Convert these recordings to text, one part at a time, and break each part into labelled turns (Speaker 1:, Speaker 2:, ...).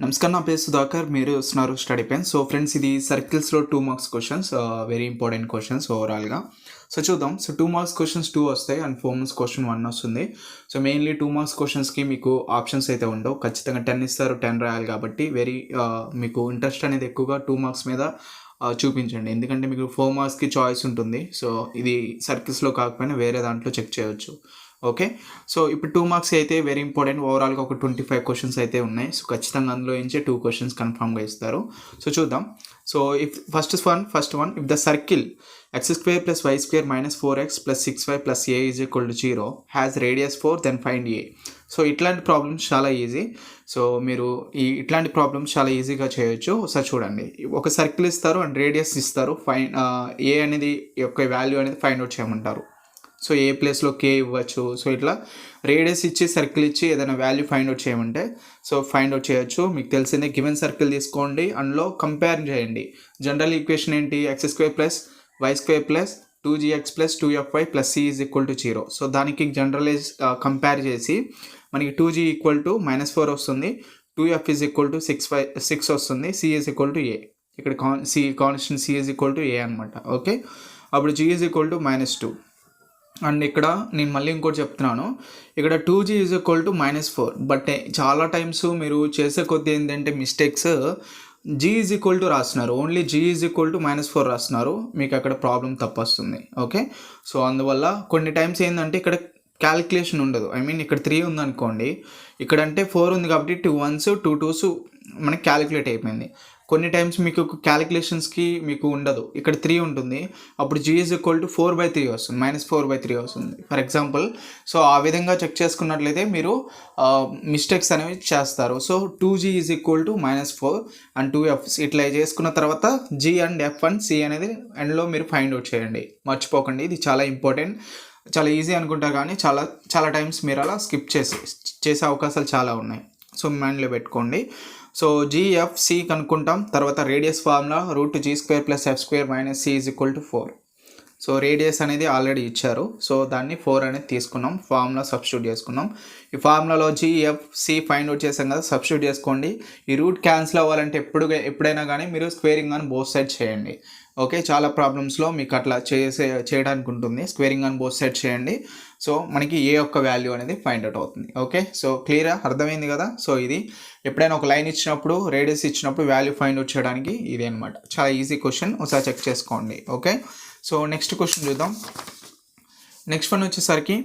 Speaker 1: నమస్కారం. నా పేరు సుధాకర్. మీరు చూస్తున్నారు స్టడీ పెన్. సో ఫ్రెండ్స్, ఇది సర్కిల్స్లో 2 marks questions, very important questions ఓవరాల్గా. సో చూద్దాం. సో 2 మార్క్స్ క్వశ్చన్స్ 2 వస్తాయి అండ్ 4 మార్క్స్ క్వశ్చన్ 1 వస్తుంది. సో మెయిన్లీ 2 మార్క్స్ క్వశ్చన్స్కి మీకు ఆప్షన్స్ అయితే ఉండవు. ఖచ్చితంగా 10 ఇస్తారు, 10 రాయాలి. కాబట్టి మీకు ఇంట్రెస్ట్ అనేది ఎక్కువగా 2 మార్క్స్ మీద చూపించండి. ఎందుకంటే మీకు 4 మార్క్స్కి చాయిస్ ఉంటుంది. సో ఇది సర్కిల్స్లో కాకపోయినా వేరే దాంట్లో చెక్ చేయొచ్చు. ఓకే. సో ఇప్పుడు 2 మార్క్స్ అయితే వెరీ ఇంపార్టెంట్. ఓవరాల్గా ఒక 25 క్వశ్చన్స్ అయితే ఉన్నాయి. సో ఖచ్చితంగా అందులో నుంచే 2 క్వశ్చన్స్ కన్ఫామ్గా ఇస్తారు. సో చూద్దాం. So first one if the circle x² + y² - 4x + 6y + a = 0 has radius 4 then find a. So ఇట్లాంటి ప్రాబ్లమ్స్ చాలా ఈజీ. సో మీరు ఇట్లాంటి ప్రాబ్లమ్స్ చాలా ఈజీగా చేయొచ్చు. ఒకసారి చూడండి. ఒక సర్కిల్ ఇస్తారు అండ్ రేడియస్ ఇస్తారు. ఏ అనేది యొక్క వాల్యూ అనేది ఫైండ్ అవుట్ చేయమంటారు. సో ఏ ప్లేస్లో కే ఇవ్వచ్చు. సో ఇట్లా రేడియస్ ఇచ్చి సర్కిల్ ఇచ్చి ఏదైనా వాల్యూ ఫైండ్ అవుట్ చేయమంటే సో ఫైండ్ అవుట్ చేయొచ్చు. మీకు తెలిసిందే, గివెన్ సర్కిల్ తీసుకోండి, అందులో కంపేర్ చేయండి. జనరల్ ఈక్వేషన్ ఏంటి? x² + y² + 2gx + 2fy + c = 0. So దానికి జనరలైజ్ కంపేర్ చేసి మనకి 2g = -4 వస్తుంది, 2f = 6 వస్తుంది, c = a. ఇక్కడ కాన్స్టెంట్ c = a అనమాట. ఓకే. అప్పుడు g = -2. అండ్ ఇక్కడ నేను మళ్ళీ ఇంకోటి చెప్తున్నాను. ఇక్కడ 2g = -4. బట్ చాలా టైమ్స్ మీరు చేసే కొద్ది ఏంటంటే మిస్టేక్స్, g రాస్తున్నారు. ఓన్లీ g -4 రాస్తున్నారు. మీకు అక్కడ ప్రాబ్లం తప్పొస్తుంది. ఓకే. సో అందువల్ల కొన్ని టైమ్స్ ఏంటంటే ఇక్కడ క్యాలిక్యులేషన్ ఉండదు. ఇక్కడ 3 ఉందనుకోండి, ఇక్కడ అంటే 4 ఉంది కాబట్టి 2 1s 2 2s మనకి క్యాలిక్యులేట్ అయిపోయింది. కొన్ని టైమ్స్ మీకు క్యాలిక్యులేషన్స్కి మీకు ఉండదు. ఇక్కడ 3 ఉంటుంది, అప్పుడు g = 4/3 వస్తుంది, -4/3 వస్తుంది ఫర్ ఎగ్జాంపుల్. సో ఆ విధంగా చెక్ చేసుకున్నట్లయితే మీరు మిస్టేక్స్ అనేవి చేస్తారు. సో 2g = -4 అండ్ 2f ఇట్లా చేసుకున్న తర్వాత g and f and c అనేది ఎండ్లో మీరు ఫైండ్ అవుట్ చేయండి. మర్చిపోకండి, ఇది చాలా ఇంపార్టెంట్. చాలా ఈజీ అనుకుంటారు కానీ చాలా టైమ్స్ మీరు అలా స్కిప్ చేసే అవకాశాలు చాలా ఉన్నాయి. సో మైండ్లో పెట్టుకోండి. So GFC కనుక్కుంటాం. తర్వాత radius formula √g² + f² - c = 4. So radius అనేది ఆల్రెడీ ఇచ్చారు. సో దాన్ని 4 అనేది తీసుకున్నాం, ఫార్ములా సబ్స్టిట్యూట్ చేసుకున్నాం. ఈ ఫార్ములాలో GFC ఫైండ్ అవుట్ చేసాం కదా, సబ్స్టిట్యూట్ చేసుకోండి. ఈ రూట్ క్యాన్సిల్ అవ్వాలంటే ఎప్పుడైనా కానీ మీరు స్క్వేరింగ్ అని బోత్ సైడ్ చేయండి. ఓకే. చాలా ప్రాబ్లమ్స్లో మీకు అట్లా చేయడానికి ఉంటుంది. స్క్వేరింగ్ అని బోత్ సైడ్ చేయండి. సో మనకి ఏ యొక్క వాల్యూ అనేది ఫైండ్ అవుట్ అవుతుంది. ఓకే. సో క్లియరా? అర్థమైంది కదా? సో ఇది ఎప్పుడైనా ఒక లైన్ ఇచ్చినప్పుడు, రేడియస్ ఇచ్చినప్పుడు వాల్యూ ఫైండ్ అవుట్ చేయడానికి ఇది అనమాట. చాలా ఈజీ క్వశ్చన్, ఒకసారి చెక్ చేసుకోండి. ఓకే. సో నెక్స్ట్ క్వశ్చన్ చూద్దాం. నెక్స్ట్ వన్ వచ్చేసరికి,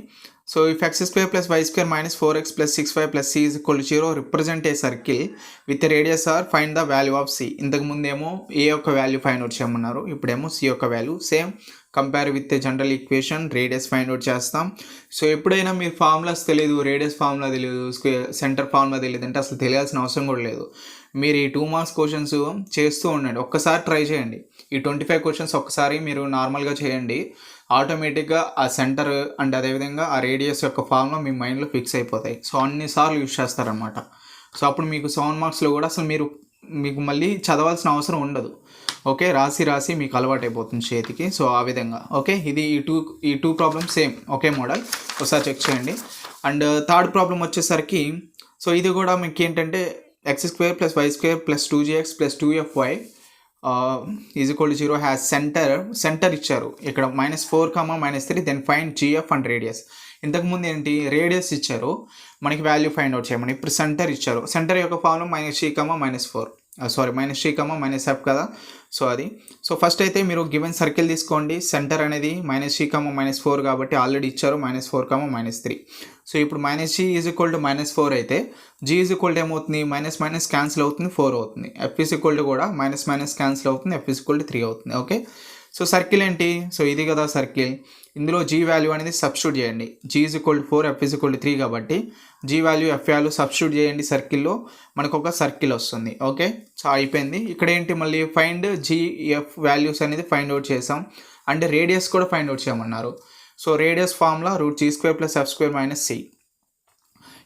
Speaker 1: so if x² + y² - 4x + 6y + c = 0 represent a circle with radius R find the value of c. ఇంతకుముందేమో ఏ యొక్క వాల్యూ ఫైండ్ అవుట్ చేయమన్నారు, ఇప్పుడేమో c యొక్క value. Same compare with general equation, radius find out చేస్తాం. So ఎప్పుడైనా మీరు formulas తెలియదు, radius formula తెలియదు, సెంటర్ ఫార్ములా తెలియదు అంటే అసలు తెలియాల్సిన అవసరం కూడా లేదు. మీరు ఈ 2 మార్క్స్ క్వశ్చన్స్ చేస్తూ ఉండండి. ఒక్కసారి ట్రై చేయండి. ఈ 25 క్వశ్చన్స్ ఒక్కసారి మీరు నార్మల్గా చేయండి. ఆటోమేటిక్గా ఆ సెంటర్ అండ్ అదేవిధంగా ఆ రేడియస్ యొక్క ఫార్ములా మీ మైండ్లో ఫిక్స్ అయిపోతాయి. సో అన్నిసార్లు యూజ్ చేస్తారనమాట. సో అప్పుడు మీకు 7 మార్క్స్లో కూడా అసలు మీకు మళ్ళీ చదవాల్సిన అవసరం ఉండదు. ఓకే. రాసి మీకు అలవాటు అయిపోతుంది చేతికి. సో ఆ విధంగా. ఓకే. ఇది ఈ టూ ప్రాబ్లమ్స్ సేమ్ ఒకే మోడల్, ఒకసారి చెక్ చేయండి. అండ్ థర్డ్ ప్రాబ్లం వచ్చేసరికి, సో ఇది కూడా మీకు ఏంటంటే x² + y² + 2gx + 2fy = 0 has centre ఇచ్చారు. ఇక్కడ -4, -3 then find gf and radius. ఇంతకుముందు ఏంటి, రేడియస్ ఇచ్చారు, మనకి వాల్యూ ఫైండ్ అవుట్ చేయమని. ఇప్పుడు సెంటర్ ఇచ్చారు. సెంటర్ యొక్క ఫార్ములా -3, -4 -3, -f కదా. సో అది. సో ఫస్ట్ అయితే మీరు గివెన్ సర్కిల్ తీసుకోండి. సెంటర్ అనేది -3, -4 కాబట్టి ఆల్రెడీ ఇచ్చారు, -4, -3. సో ఇప్పుడు -g = -4 అయితే g ఏమవుతుంది, మైనస్ క్యాన్సిల్ అవుతుంది, 4 అవుతుంది. f కూడా మైనస్ క్యాన్సిల్ అవుతుంది, f 3 అవుతుంది. ఓకే. సో సర్కిల్ ఏంటి? సో ఇది కదా సర్కిల్. ఇందులో g వాల్యూ అనేది సబ్స్టిట్యూట్ చేయండి. g = 4, f 3 కాబట్టి g value, f value substitute చేయండి. సర్కిల్లో మనకు ఒక సర్కిల్ వస్తుంది. ఓకే. సో అయిపోయింది. ఇక్కడ ఏంటి, మళ్ళీ ఫైండ్ gf వాల్యూస్ అనేది ఫైండ్ అవుట్ చేసాం. అంటే రేడియస్ కూడా ఫైండ్ అవుట్ చేయమన్నారు. So radius formula √g² + f² - c.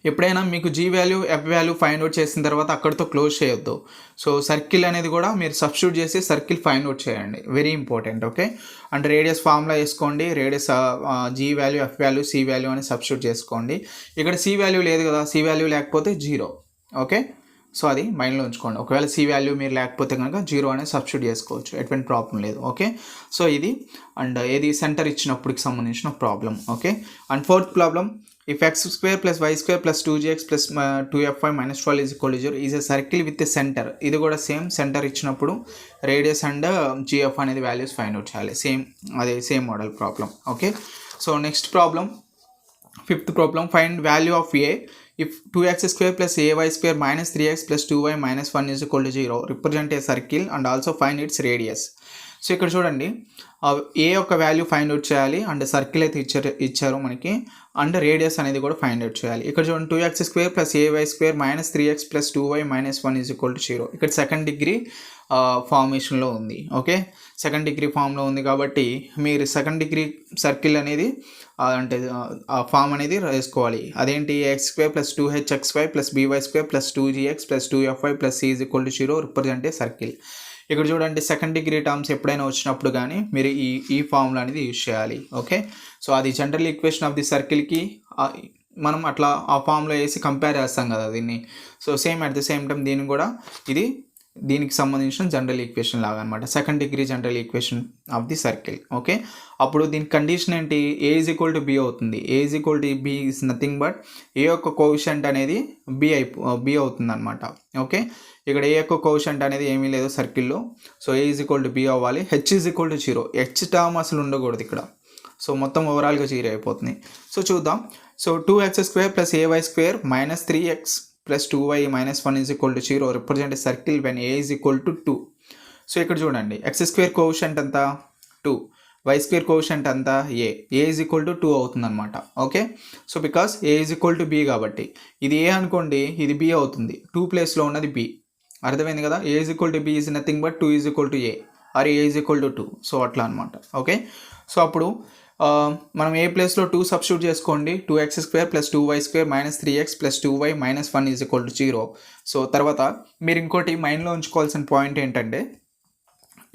Speaker 1: ఎప్పుడైనా మీకు g value, f value find out చేసిన తర్వాత అక్కడితో క్లోజ్ చేయొద్దు. సో సర్కిల్ అనేది కూడా మీరు సబ్స్టిట్యూట్ చేసి సర్కిల్ ఫైండ్ అవుట్ చేయండి. Very important. Okay. And radius formula వేసుకోండి. Radius g value, f value, c value అని సబ్స్టిట్యూట్ చేసుకోండి. ఇక్కడ c వాల్యూ లేదు కదా, c వాల్యూ లేకపోతే 0. ఓకే. సో అది మైండ్లో ఉంచుకోండి. ఒకవేళ సి వాల్యూ మీరు లేకపోతే కనుక 0 అనేది సబ్స్టిట్యూట్ చేసుకోవచ్చు, ఎటువంటి ప్రాబ్లం లేదు. ఓకే, సో ఇది అండ్ ఏది సెంటర్ ఇచ్చినప్పటికి సంబంధించిన problem. Okay, and fourth problem, if x² + y² + 2gx + 2fy - 12 = 0 is a circle with a centre. ఇది కూడా సేమ్, సెంటర్ ఇచ్చినప్పుడు రేడియస్ అండ్ gf అనేది వాల్యూస్ ఫైండ్ అవుట్ చేయాలి. Same model problem. Okay, so next problem, fifth problem, find value of a if 2x² + ay² - 3x + 2y - 1 = 0 represent a circle and also find its radius. So ఇక్కడ చూడండి, ఏ యొక్క value find out చేయాలి and circle అయితే ఇచ్చారు మనకి, and radius అనేది కూడా find out చేయాలి. ఇక్కడ చూడండి, 2x² + ay² - 3x + 2y - 1 = 0. ఇక్కడ సెకండ్ డిగ్రీ ఫార్మేషన్లో ఉంది. ఓకే, సెకండ్ డిగ్రీ ఫామ్లో ఉంది కాబట్టి మీరు సెకండ్ డిగ్రీ సర్కిల్ అనేది అంటే ఆ ఫామ్ అనేది వేసుకోవాలి. అదేంటి, x² + 2hxy + by² + 2gx + 2fy + c = 0 represent a circle. ఇక్కడ చూడండి, సెకండ్ డిగ్రీ టర్మ్స్ ఎప్పుడైనా వచ్చినప్పుడు కానీ మీరు ఈ ఫార్ములా అనేది యూజ్ చేయాలి. ఓకే, సో అది జనరల్ ఈక్వేషన్ ఆఫ్ ది సర్కిల్కి మనం అట్లా ఆ ఫామ్లో వేసి కంపేర్ చేస్తాం కదా దీన్ని. So same at the same time దీన్ని కూడా ఇది దీనికి సంబంధించిన జనరల్ ఈక్వేషన్ లాగా అనమాట, second degree general equation of the circle. Okay, అప్పుడు దీని కండిషన్ ఏంటి, a = b అవుతుంది. a = b is nothing but a యొక్క కోఎఫిషియంట్ అనేది b అవుతుంది అనమాట. ఓకే, ఇక్కడ ఏ యొక్క కోఎఫిషియంట్ అనేది ఏమీ లేదు సర్కిల్లో. సో a = b అవ్వాలి. h = 0, h టర్మ్ అసలు ఉండకూడదు ఇక్కడ. సో మొత్తం ఓవరాల్గా 0 అయిపోతుంది. సో చూద్దాం. So 2x² + ay² - 3x + 2y - 1 = 0 represent circle when a = 2. So ఇక్కడ చూడండి, x² కోఎఫిషియంట్ అంతా 2, y² కోఎఫిషియంట్ అంతా a = 2 అవుతుంది అనమాట. Okay, so because a = b కాబట్టి ఇది a అనుకోండి, ఇది b అవుతుంది. 2 ప్లేస్లో ఉన్నది b. అర్థమైంది కదా, a = b is nothing but 2 = a or a = 2. So అట్లా అనమాట. ఓకే, సో అప్పుడు మనం ఏ ప్లేస్లో 2 సబ్స్టిట్యూట్ చేసుకోండి, 2x² + 2y² - 3x + 2y - 1 = 0. So తర్వాత మీరు ఇంకోటి మైండ్లో ఉంచుకోవాల్సిన పాయింట్ ఏంటంటే,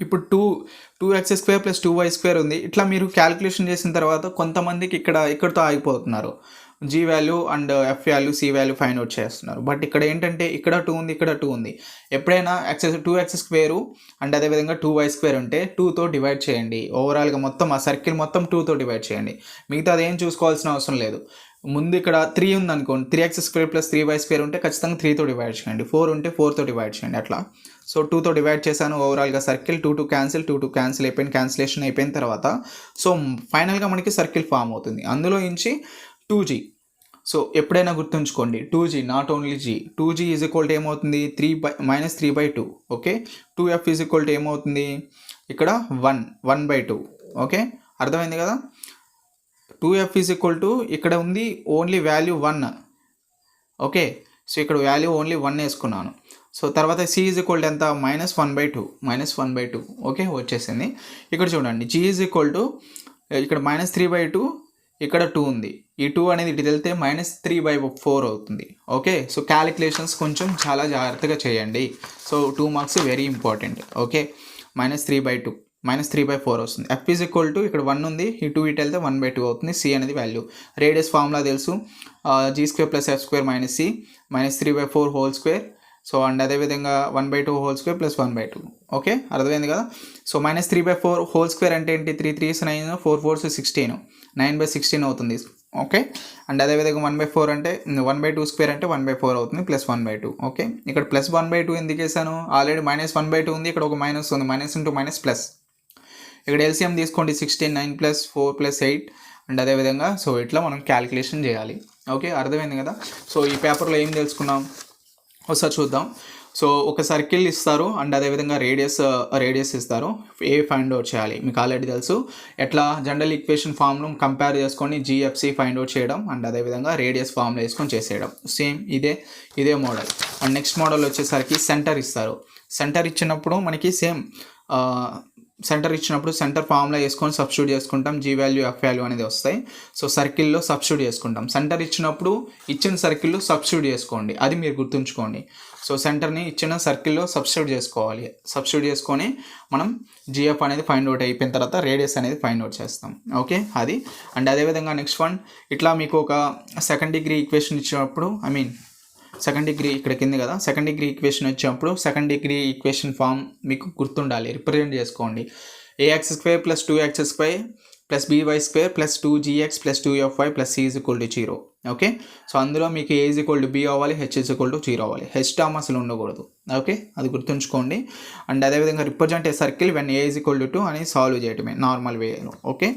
Speaker 1: ఇప్పుడు 2x² + 2y² ఉంది. ఇట్లా మీరు క్యాలిక్యులేషన్ చేసిన తర్వాత కొంతమందికి ఇక్కడతో ఆగిపోతున్నారు. g value and f value, c value find out చేస్తున్నారు. బట్ ఇక్కడ ఏంటంటే, ఇక్కడ 2 ఉంది, ఇక్కడ 2 ఉంది. ఎప్పుడైనా 2x² అండ్ అదేవిధంగా 2y² ఉంటే 2తో డివైడ్ చేయండి. ఓవరాల్గా మొత్తం ఆ సర్కిల్ మొత్తం 2తో డివైడ్ చేయండి. మిగతా అదేం చూసుకోవాల్సిన అవసరం లేదు. ముందు ఇక్కడ 3 ఉంది అనుకోండి, 3x² + 3y² ఉంటే ఖచ్చితంగా 3తో డివైడ్ చేయండి. 4 ఉంటే 4తో డివైడ్ చేయండి అట్లా. సో 2తో డివైడ్ చేశాను. ఓవరాల్గా సర్కిల్ 2 క్యాన్సిల్ అయిపోయింది. క్యాన్సిలేషన్ అయిపోయిన తర్వాత సో ఫైనల్గా మనకి సర్కిల్ ఫామ్ అవుతుంది. అందులో నుంచి 2g. సో ఎప్పుడైనా గుర్తుంచుకోండి, 2g not only g. 2g = ఏమవుతుంది, -3/2. ఓకే, 2f ఏమవుతుంది ఇక్కడ 1/2. ఓకే, అర్థమైంది కదా. 2f ఇక్కడ ఉంది ఓన్లీ వాల్యూ 1. ఓకే, సో ఇక్కడ వాల్యూ ఓన్లీ 1 వేసుకున్నాను. సో తర్వాత c = ఎంత, -1/2. ఓకే, వచ్చేసింది. ఇక్కడ చూడండి, g ఇక్కడ -3/2, ఇక్కడ 2 ఉంది. ఈ 2 అనేది ఇటు వెళ్తే -3/4 అవుతుంది. ఓకే, సో క్యాలిక్యులేషన్స్ కొంచెం చాలా జాగ్రత్తగా చేయండి. So 2 marks very important. Okay, -3/2 -3/4 వస్తుంది. f ఇక్కడ 1 ఉంది, ఈ 2 ఇటు వెళ్తే 1/2 అవుతుంది. c అనేది వాల్యూ. రేడియస్ ఫార్ములా తెలుసు, g² + f² - c -3/4 whole square. So and అదేవిధంగా 1/2 హోల్ స్క్వేర్ + 1/2. ఓకే, అర్థమైంది కదా. సో -3/4 హోల్ స్క్వేర్ అంటే ఏంటి, 3 3s 9, 4 4s 16, 9/16 అవుతుంది. ఓకే, అండ్ అదేవిధంగా 1/4 అంటే 1/2² అంటే 1/4 అవుతుంది +1/2. ఓకే, ఇక్కడ +1/2 ఎందుకు వేసాను, ఆల్రెడీ -1/2 ఉంది, ఇక్కడ ఒక మైనస్ ఉంది, మైనస్ ఇంటూ మైనస్ ప్లస్. ఇక్కడ ఎల్సిఎం తీసుకోండి, 16, 9 + 4 + 8 అండ్ అదేవిధంగా సో ఇట్లా మనం క్యాలిక్యులేషన్ చేయాలి. ఓకే, అర్థమైంది కదా. సో ఈ పేపర్లో ఏం తెలుసుకున్నాం ఒకసారి చూద్దాం. సో ఒక సర్కిల్ ఇస్తారు అండ్ అదేవిధంగా రేడియస్ ఇస్తారు. ఏ ఫైండ్ అవుట్ చేయాలి మీకు ఆల్రెడీ తెలుసు. ఎట్లా, జనరల్ ఈక్వేషన్ ఫామ్ను కంపేర్ చేసుకొని GFC ఫైండ్ అవుట్ చేయడం అండ్ అదేవిధంగా రేడియస్ ఫామ్లో వేసుకొని చేసేయడం. సేమ్ ఇదే మోడల్. అండ్ నెక్స్ట్ మోడల్ వచ్చేసరికి సెంటర్ ఇస్తారు. సెంటర్ ఇచ్చినప్పుడు మనకి సేమ్ సెంటర్ ఫామ్లో వేసుకొని సబ్స్టిట్యూట్ చేసుకుంటాం. g వాల్యూ, f వాల్యూ అనేది వస్తాయి. సో సర్కిల్లో సబ్స్టిట్యూట్ చేసుకుంటాం. సెంటర్ ఇచ్చినప్పుడు ఇచ్చిన సర్కిల్లో సబ్స్టిట్యూట్ చేసుకోండి, అది మీరు గుర్తుంచుకోండి. సో సెంటర్ని ఇచ్చిన సర్కిల్లో సబ్స్టిట్యూట్ చేసుకోవాలి. సబ్స్టిట్యూట్ చేసుకొని మనం GF అనేది ఫైండ్ అవుట్ అయిపోయిన తర్వాత రేడియస్ అనేది ఫైండ్ అవుట్ చేస్తాం. ఓకే, అది. అండ్ అదేవిధంగా నెక్స్ట్ వన్, ఇట్లా మీకు ఒక సెకండ్ డిగ్రీ ఈక్వేషన్ ఇచ్చినప్పుడు సెకండ్ డిగ్రీ ఇక్కడ కింద కదా, సెకండ్ డిగ్రీ ఈక్వేషన్ వచ్చినప్పుడు సెకండ్ డిగ్రీ ఈక్వేషన్ ఫామ్ మీకు గుర్తుండాలి, రిప్రజెంట్ చేసుకోండి. ax square plus 2x square plus by square plus 2gx plus 2fy plus c is equal to 0. Okay, so అందులో మీకు a is equal to b అవ్వాలి, h is equal to 0 అవ్వాలి, h term అసలు ఉండకూడదు. Okay, అది గుర్తుంచుకోండి. And అదేవిధంగా represent a circle when a is equal to 2 అని సాల్వ్ చేయటమే నార్మల్ వేలో. ఓకే,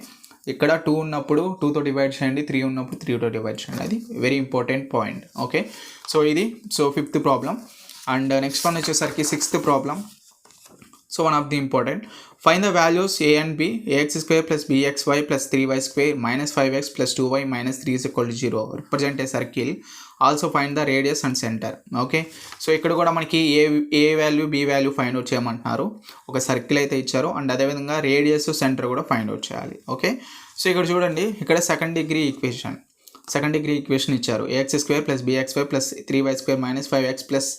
Speaker 1: ఇక్కడ 2 ఉన్నప్పుడు 2తో డివైడ్ చేయండి, 3 ఉన్నప్పుడు 3తో డివైడ్ చేయండి, అది very important point. Okay, so ఇది fifth problem. And next one వచ్చేసరికి sixth problem. So one of the important, find the values a and b, ax square plus bxy plus 3y square minus 5x plus 2y minus 3 is equal to 0. Represent a circle, also find the radius and centre. Okay, so ఇక్కడ కూడా మనకి a value b value find out చేయమంటున్నారు. ఒక circle అయితే ఇచ్చారు, and అదేవిధంగా radius centre కూడా find out చేయాలి. ఓకే, సో ఇక్కడ చూడండి, ఇక్కడ సెకండ్ డిగ్రీ ఈక్వేషన్ ఇచ్చారు. ax square plus bxy plus 3y square minus 5x plus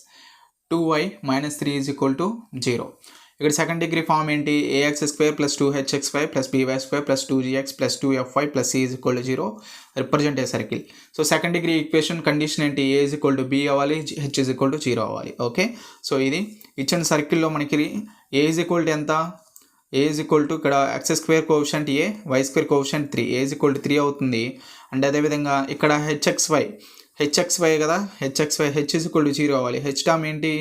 Speaker 1: 2y minus 3 is equal to 0. ఇక్కడ సెకండ్ డిగ్రీ ఫామ్ ఏంటి, ax square plus 2hxy plus by square plus 2gx plus 2fy plus c is equal to 0. Represent a circle. So second degree equation condition ఏంటి, a is equal to b అవ్వాలి, h is equal to 0 అవ్వాలి. Okay, so ఇది ఇచ్చిన సర్కిల్లో మనకి a is equal to ఎంత, a is equal to ఇక్కడ x square coefficient a, y square coefficient 3, a is equal to 3 అవుతుంది. అండ్ అదేవిధంగా ఇక్కడ hxy కదా, h ఈజ్ ఈక్వల్ టు 0 అవ్వాలి. h టర్మ్ ఏంటి,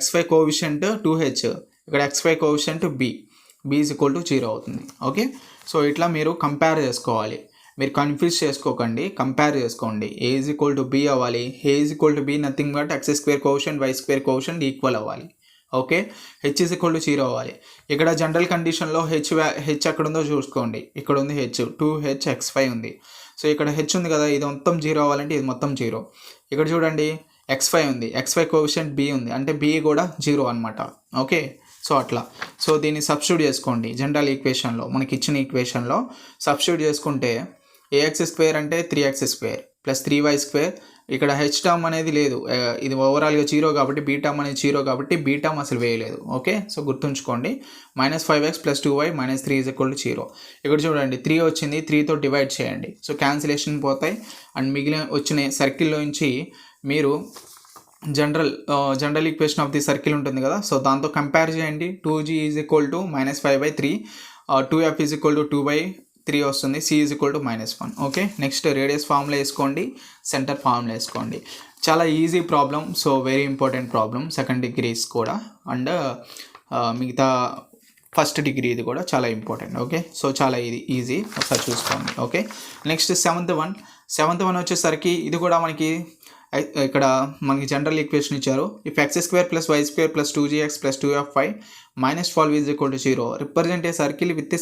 Speaker 1: xy కోఎఫిషియంట్ 2h, ఇక్కడ xy coefficient b is equal to 0 అవుతుంది. Okay, so ఇట్లా మీరు కంపేర్ చేసుకోవాలి, మీరు కన్ఫ్యూజ్ చేసుకోకండి, కంపేర్ చేసుకోండి. a is equal to b అవ్వాలి, a is equal to b nothing but x square coefficient y square coefficient equal అవ్వాలి. Okay, h is equal to 0 అవ్వాలి. ఇక్కడ జనరల్ కండిషన్లో h ఎక్కడ ఉందో చూసుకోండి, ఇక్కడ ఉంది h, 2hxy ఉంది. సో ఇక్కడ h ఉంది కదా, ఇది మొత్తం 0 అవ్వాలంటే ఇది మొత్తం 0. ఇక్కడ చూడండి xy ఉంది, xy కోఎఫిషియంట్ b ఉంది, అంటే b కూడా 0 అనమాట. ఓకే, సో అట్లా, సో దీన్ని సబ్స్టిట్యూట్ చేసుకోండి జనరల్ ఈక్వేషన్లో, మనకి ఇచ్చిన ఈక్వేషన్లో సబ్స్టిట్యూట్ చేసుకుంటే ax స్క్వేర్ అంటే 3x square plus 3y square, ఇక్కడ h టర్మ్ అనేది లేదు, ఇది ఓవరాల్గా 0 కాబట్టి b టర్మ్ అనేది 0 కాబట్టి b టర్మ్ అసలు వేయలేదు. ఓకే, సో గుర్తుంచుకోండి, minus 5x plus 2y minus 3 is equal to 0. ఇక్కడ చూడండి 3 వచ్చింది, 3తో డివైడ్ చేయండి, సో క్యాన్సిలేషన్ పోతాయి. అండ్ మిగిలిన వచ్చిన సర్కిల్లో నుంచి మీరు general equation of the circle ఉంటుంది కదా, సో దాంతో కంపేర్ చేయండి. 2g is equal to minus 5/3, 2f is equal to 2/3 వస్తుంది, c is equal to -1. Okay, next radius formula వేసుకోండి, సెంటర్ ఫార్ములా వేసుకోండి. చాలా easy problem, so very important problem, second degrees కూడా and మిగతా ఫస్ట్ డిగ్రీ ఇది కూడా చాలా ఇంపార్టెంట్. ఓకే, సో చాలా ఇది ఈజీ, ఒకసారి చూసుకోండి. ఓకే, నెక్స్ట్ సెవెంత్ వన్ వచ్చేసరికి ఇది కూడా మనకి ఇక్కడ మనకి జనరల్ ఈక్వేషన్ ఇచ్చారు. If x square plus y square plus 2gx plus 2fy minus 12 is equal to 0, represent a circle with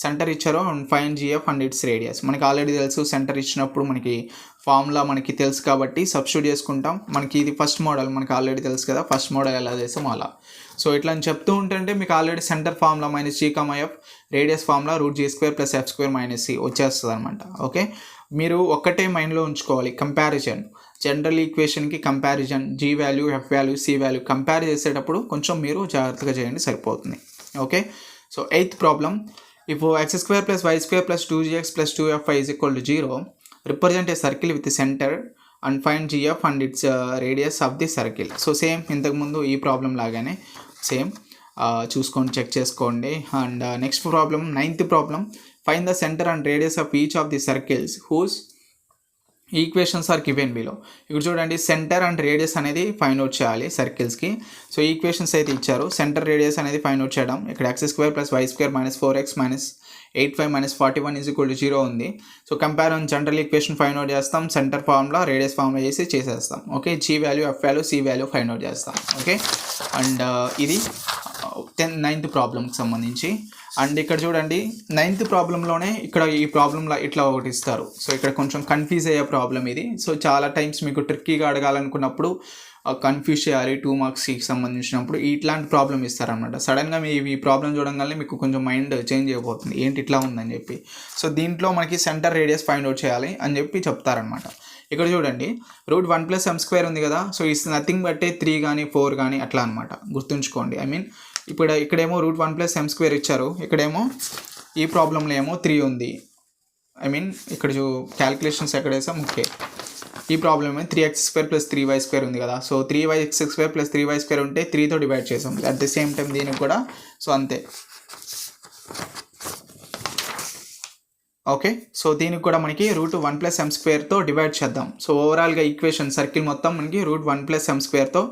Speaker 1: centre ఇచ్చారు and find gf and its radius. మనకి already తెలుసు, సెంటర్ ఇచ్చినప్పుడు మనకి ఫార్ములా మనకి తెలుసు కాబట్టి సబ్స్టిట్యూట్ చేసుకుంటాం. మనకి ఇది ఫస్ట్ మోడల్ మనకి ఆల్రెడీ తెలుసు కదా, ఫస్ట్ మోడల్ ఎలా చేస్తాం అలా. సో ఇట్లా అని చెప్తూ ఉంటుంటే మీకు already centre formula minus g,f, radius formula √g² plus f² minus c వచ్చేస్తుంది అనమాట. ఓకే, మీరు ఒక్కటే మైండ్లో ఉంచుకోవాలి, కంపారిజన్, జనరల్ ఈక్వేషన్కి comparison, g value, f value, c value compare చేసేటప్పుడు కొంచెం మీరు జాగ్రత్తగా చేయండి, సరిపోతుంది. Okay, so eighth problem, if x square plus y square plus 2gx plus 2fy is equal to 0, represent a circle with centre and find gf and its radius of the circle. So same ఇంతకుముందు ఈ problem లాగానే same చూసుకోండి, check చేసుకోండి. And next problem, ninth problem, find the centre and radius of each of the circles whose equations are given below. ఇక్కడ చూడండి, centre and radius అనేది find out చేయాలి సర్కిల్స్కి. సో ఈక్వేషన్స్ అయితే ఇచ్చారు, సెంటర్ రేడియస్ అనేది ఫైండ్ అవుట్ చేయడం. ఇక్కడ x square plus y square minus 4x minus 8y minus 41 is equal to 0 ఉంది. So compare on general equation find out చేస్తాం, సెంటర్ ఫార్ములా, రేడియస్ ఫార్ములా చేసేస్తాం. Okay, g value, f value, c value find out చేస్తాం. Okay, and ఇది ninth ప్రాబ్లంకి సంబంధించి. And ఇక్కడ చూడండి, ninth ప్రాబ్లంలోనే ఇక్కడ ఈ ప్రాబ్లంలో ఇట్లా ఒకటి ఇస్తారు. సో ఇక్కడ కొంచెం కన్ఫ్యూజ్ అయ్యే ప్రాబ్లం ఇది. సో చాలా టైమ్స్ మీకు ట్రిక్కీగా అడగాలనుకున్నప్పుడు కన్ఫ్యూజ్ చేయాలి, 2 మార్క్స్కి సంబంధించినప్పుడు ఇట్లాంటి ప్రాబ్లం ఇస్తారనమాట. సడన్గా మీ ఈ ప్రాబ్లం చూడంగానే మీకు కొంచెం మైండ్ చేంజ్ అయిపోతుంది, ఏంటి ఇట్లా ఉందని చెప్పి. సో దీంట్లో మనకి సెంటర్ రేడియస్ ఫైండ్ అవుట్ చేయాలి అని చెప్పి చెప్తారనమాట. ఇక్కడ చూడండి, √1+m² ఉంది కదా, సో ఇట్స్ నథింగ్ బట్టే 3 కానీ 4 కానీ అట్లా అనమాట, గుర్తుంచుకోండి. ఐ మీన్ ఇక్కడేమో √1+m² ఇచ్చారు, ఇక్కడేమో ఈ ప్రాబ్లంలో ఏమో 3 ఉంది. ఐ మీన్ ఇక్కడ క్యాలిక్యులేషన్స్ ఎక్కడ వేసాం. ఓకే, ఈ ప్రాబ్లమ్ 3x² + 3y² ఉంది కదా. సో 3x² + 3y² ఉంటే 3తో డివైడ్ చేసాం. అట్ ది సేమ్ టైం దీనికి కూడా సో అంతే. ఓకే, సో దీనికి కూడా మనకి √1 + m² డివైడ్ చేద్దాం. సో ఓవరాల్గా ఈక్వేషన్ సర్కిల్ మొత్తం మనకి √1 + m²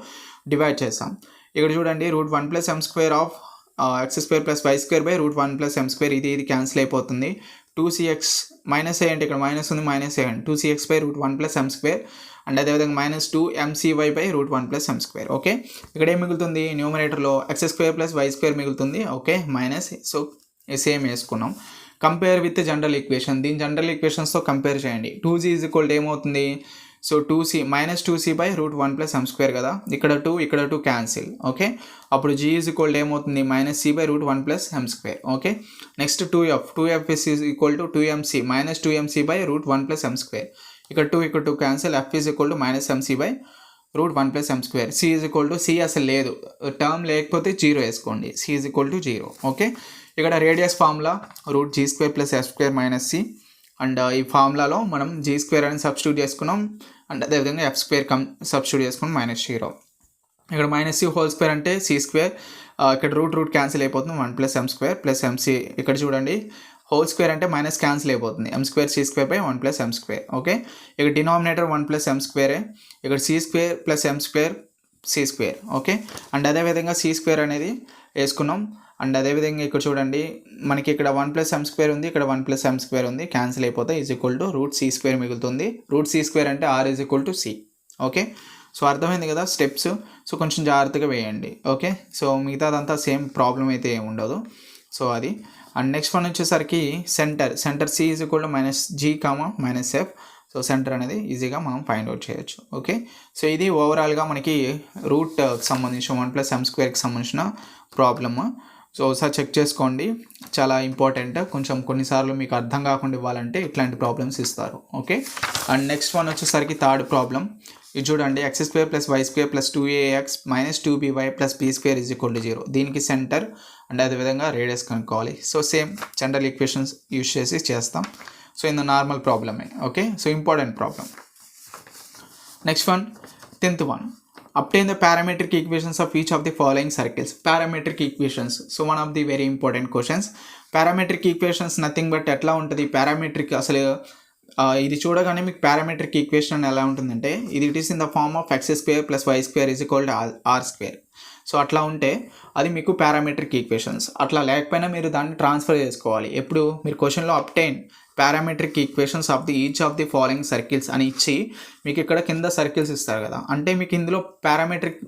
Speaker 1: డివైడ్ చేస్తాం. ఇక్కడ చూడండి √1 + m² of x² + y² √1 + m². ఇది క్యాన్సిల్ అయిపోతుంది. 2cx మైనస్ ఏ అంటే ఇక్కడ మైనస్ ఉంది, minus A 2cx √1 + m². And అదేవిధంగా -2mcy √1 + m². ఓకే, ఇక్కడ ఏం మిగులుతుంది న్యూమరేటర్లో x² + y² మిగులుతుంది. Okay, minus. సో సేమ్ వేసుకున్నాం. కంపేర్ విత్ జనరల్ ఈక్వేషన్, దీని జనరల్ ఈక్వేషన్స్తో కంపేర్ చేయండి. 2g ఏమవుతుంది, సో 2c -2c √1 + m² కదా. ఇక్కడ 2 ఇక్కడ 2 క్యాన్సిల్. ఓకే, అప్పుడు g ఏమవుతుంది -c √1 + m². Okay, next 2f is equal to 2mc -2mc √1 + m². ఇక్కడ 2 cancel. f is equal to -mc √1 + m². c అసలు లేదు, టర్మ్ లేకపోతే 0 వేసుకోండి. c is equal to 0. Okay, ఇక్కడ radius formula √g² + f² - c. And ఈ ఫార్ములాలో మనం g² అని substitute చేసుకున్నాం. అండ్ అదేవిధంగా f² సబ్స్టిట్యూట్ చేసుకున్నాం -0. ఇక్కడ -c² అంటే c². ఇక్కడ రూట్ క్యాన్సిల్ అయిపోతుంది. 1 + m² + mc. ఇక్కడ చూడండి హోల్² అంటే మైనస్ క్యాన్సిల్ అయిపోతుంది. m² c² 1 + m². ఓకే, ఇక్కడ డినామినేటర్ 1 + m². ఇక్కడ c² + m² c². Okay, and అదేవిధంగా c² అనేది వేసుకున్నాం. అండ్ అదేవిధంగా ఇక్కడ చూడండి మనకి ఇక్కడ 1 + m² ఉంది, ఇక్కడ 1 + m² ఉంది, క్యాన్సిల్ అయిపోతే ఈజ్ ఈక్వల్ టు √c² మిగులుతుంది. √c² అంటే r is equal to c. Okay, so అర్థమైంది కదా స్టెప్స్. సో కొంచెం జాగ్రత్తగా వేయండి. ఓకే, సో మిగతాదంతా సేమ్ ప్రాబ్లం అయితే ఏమి ఉండదు. సో అది. అండ్ నెక్స్ట్ వన్ వచ్చేసరికి centre c is equal to -g, -f. So centre అనేది ఈజీగా మనం ఫైండ్ అవుట్ చేయొచ్చు. ఓకే, సో ఇది ఓవరాల్గా మనకి రూట్కి సంబంధించిన 1 + m²కి సంబంధించిన ప్రాబ్లమ్. సో ఒకసారి చెక్ చేసుకోండి, చాలా ఇంపార్టెంట్. కొంచెం కొన్నిసార్లు మీకు అర్థం కాకుండా ఇవ్వాలంటే ఇట్లాంటి ప్రాబ్లమ్స్ ఇస్తారు. ఓకే, అండ్ నెక్స్ట్ వన్ వచ్చేసరికి థర్డ్ ప్రాబ్లం. ఇది చూడండి x² + y² + 2ax - 2by + b² = 0. దీనికి సెంటర్ అండ్ అదేవిధంగా రేడియస్ కనుక్కోవాలి. So same general equations use చేసి చేస్తాం. సో ఇది నార్మల్ ప్రాబ్లమే. Okay, so important problem. Next one 10th one. Obtain the parametric equations of each of the following circles. Parametric equations. So one of the very important questions. Parametric equations nothing but ఎట్లా ఉంటుంది parametric అసలు ఇది చూడగానే మీకు parametric equation ఎలా ఉంటుందంటే ఇది it is in the form of x² + y² = r². So అట్లా ఉంటే అది మీకు పారామెట్రిక్ ఈక్వేషన్స్. అట్లా లేకపోయినా మీరు దాన్ని ట్రాన్స్ఫర్ చేసుకోవాలి. ఎప్పుడు మీరు క్వశ్చన్లో obtain parametric equations of the each of the following circles అని ఇచ్చి మీకు ఇక్కడ కింద సర్కిల్స్ ఇస్తారు కదా, అంటే మీకు ఇందులో పారామెట్రిక్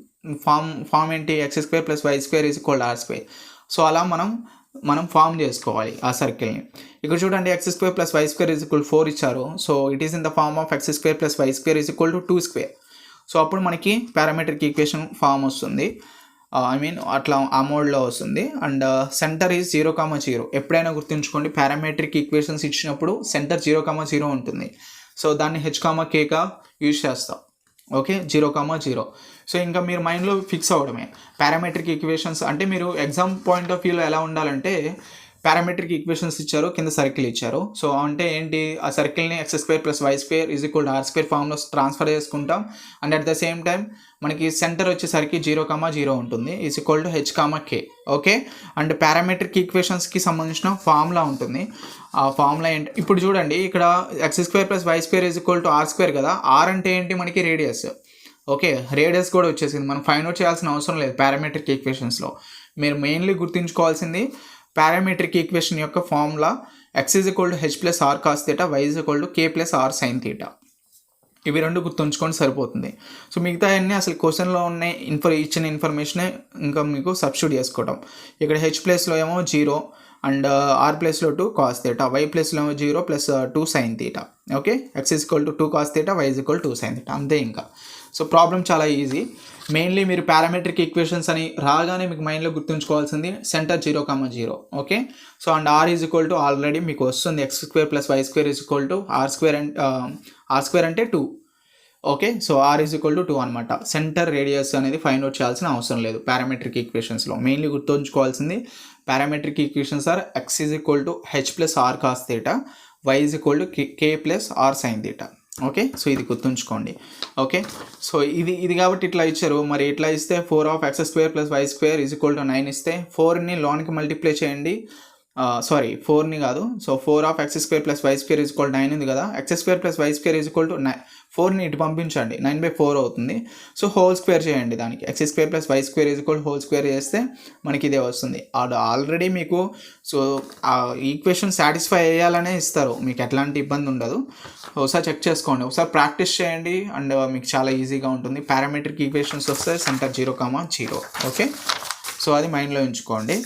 Speaker 1: ఫామ్ ఏంటి x² + y² = r². సో అలా మనం ఫామ్ చేసుకోవాలి ఆ సర్కిల్ని. ఇక్కడ చూడండి x² + y² = 4 ఇచ్చారు. So it is in the form of x² + y² = 2². So అప్పుడు మనకి పారామెట్రిక్ ఈక్వేషన్ ఫామ్ వస్తుంది. అట్లా ఆ మోడ్లో వస్తుంది. And centre is 0, 0. ఎప్పుడైనా గుర్తుంచుకోండి పారామెట్రిక్ ఈక్వేషన్స్ ఇచ్చినప్పుడు సెంటర్ 0, 0 ఉంటుంది. సో దాన్ని h, kగా యూజ్ చేస్తాం. ఓకే, 0, 0. సో ఇంకా మీరు మైండ్లో ఫిక్స్ అవ్వడమే పారామెట్రిక్ ఈక్వేషన్స్ అంటే మీరు ఎగ్జామ్ పాయింట్ ఆఫ్ వ్యూలో ఎలా ఉండాలంటే పారామెట్రిక్ ఈక్వేషన్స్ ఇచ్చారు, కింద సర్కిల్ ఇచ్చారు. సో అంటే ఏంటి ఆ సర్కిల్ని x² + y² = r² ఫామ్లో ట్రాన్స్ఫర్ చేసుకుంటాం. And at the same time మనకి సెంటర్ వచ్చేసరికి 0, 0 ఉంటుంది = h, k. Okay, and parametric ఈక్వేషన్స్కి సంబంధించిన ఫార్ములా ఉంటుంది. ఆ ఫార్ములా ఏంటి ఇప్పుడు చూడండి ఇక్కడ x² + y² = r² కదా. r అంటే ఏంటి మనకి రేడియస్. ఓకే, రేడియస్ కూడా వచ్చేసింది. మనం ఫైండ్ అవుట్ చేయాల్సిన అవసరం లేదు పారామెట్రిక్ ఈక్వేషన్స్లో. మీరు మెయిన్లీ గుర్తుంచుకోవాల్సింది పారామెట్రిక్ ఈక్వేషన్ యొక్క formula x h + r cos θ, y k + r sin θ. ఇవి రెండు గుర్తుంచుకొని సరిపోతుంది. సో మిగతా అన్నీ అసలు క్వశ్చన్లో ఉన్న ఇచ్చిన ఇన్ఫర్మేషనే ఇంకా మీకు సబ్స్టిట్యూట్ చేసుకోవడం. ఇక్కడ h ప్లేస్లో ఏమో 0 అండ్ r ప్లేస్లో 2 cos θ, y ప్లేస్లో ఏమో 0 + 2 sin θ. Okay, x 2 cos θ, y 2 sin θ. అంతే ఇంకా. సో ప్రాబ్లం చాలా ఈజీ. మెయిన్లీ మీరు పారామెట్రిక్ ఈక్వేషన్స్ అని రాగానే మీకు మైండ్లో గుర్తుంచుకోవాల్సింది centre 0, 0. Okay, so and r already మీకు వస్తుంది x² + y² = r² అంటే 2. ఓకే, సో r 2 అనమాట. సెంటర్ రేడియస్ అనేది ఫైండ్ అవుట్ చేయాల్సిన అవసరం లేదు పారామెట్రిక్ ఈక్వేషన్స్లో. మెయిన్లీ గుర్తుంచుకోవాల్సింది parametric equations are x h + r cos θ, y k + r sin θ. Okay, so ఇది గుర్తుంచుకోండి. ఓకే, సో ఇది కాబట్టి ఇట్లా ఇచ్చారు. మరి ఇట్లా ఇస్తే 4x² + y² = 9 ఇస్తే 4ని లోనికి మల్టిప్లై చేయండి. సారీ 4ని కాదు. సో 4x² + y² = 9 ఉంది కదా, x² + y² = 9. 4ని ఇటు పంపించండి, 9/4 అవుతుంది. సో హోల్ స్క్వేర్ చేయండి దానికి, x² + y² హోల్ స్క్వేర్ చేస్తే మనకి ఇదే వస్తుంది. ఆల్రెడీ మీకు సో ఆ ఈక్వేషన్ సాటిస్ఫై అయ్యాలనే ఇస్తారు, మీకు ఎట్లాంటి ఇబ్బంది ఉండదు. ఒకసారి చెక్ చేసుకోండి, ఒకసారి ప్రాక్టీస్ చేయండి అండ్ మీకు చాలా ఈజీగా ఉంటుంది. పారామెట్రిక్ ఈక్వేషన్స్ వస్తే సెంటర్ 0,0. ఓకే, సో అది మైండ్లో ఉంచుకోండి.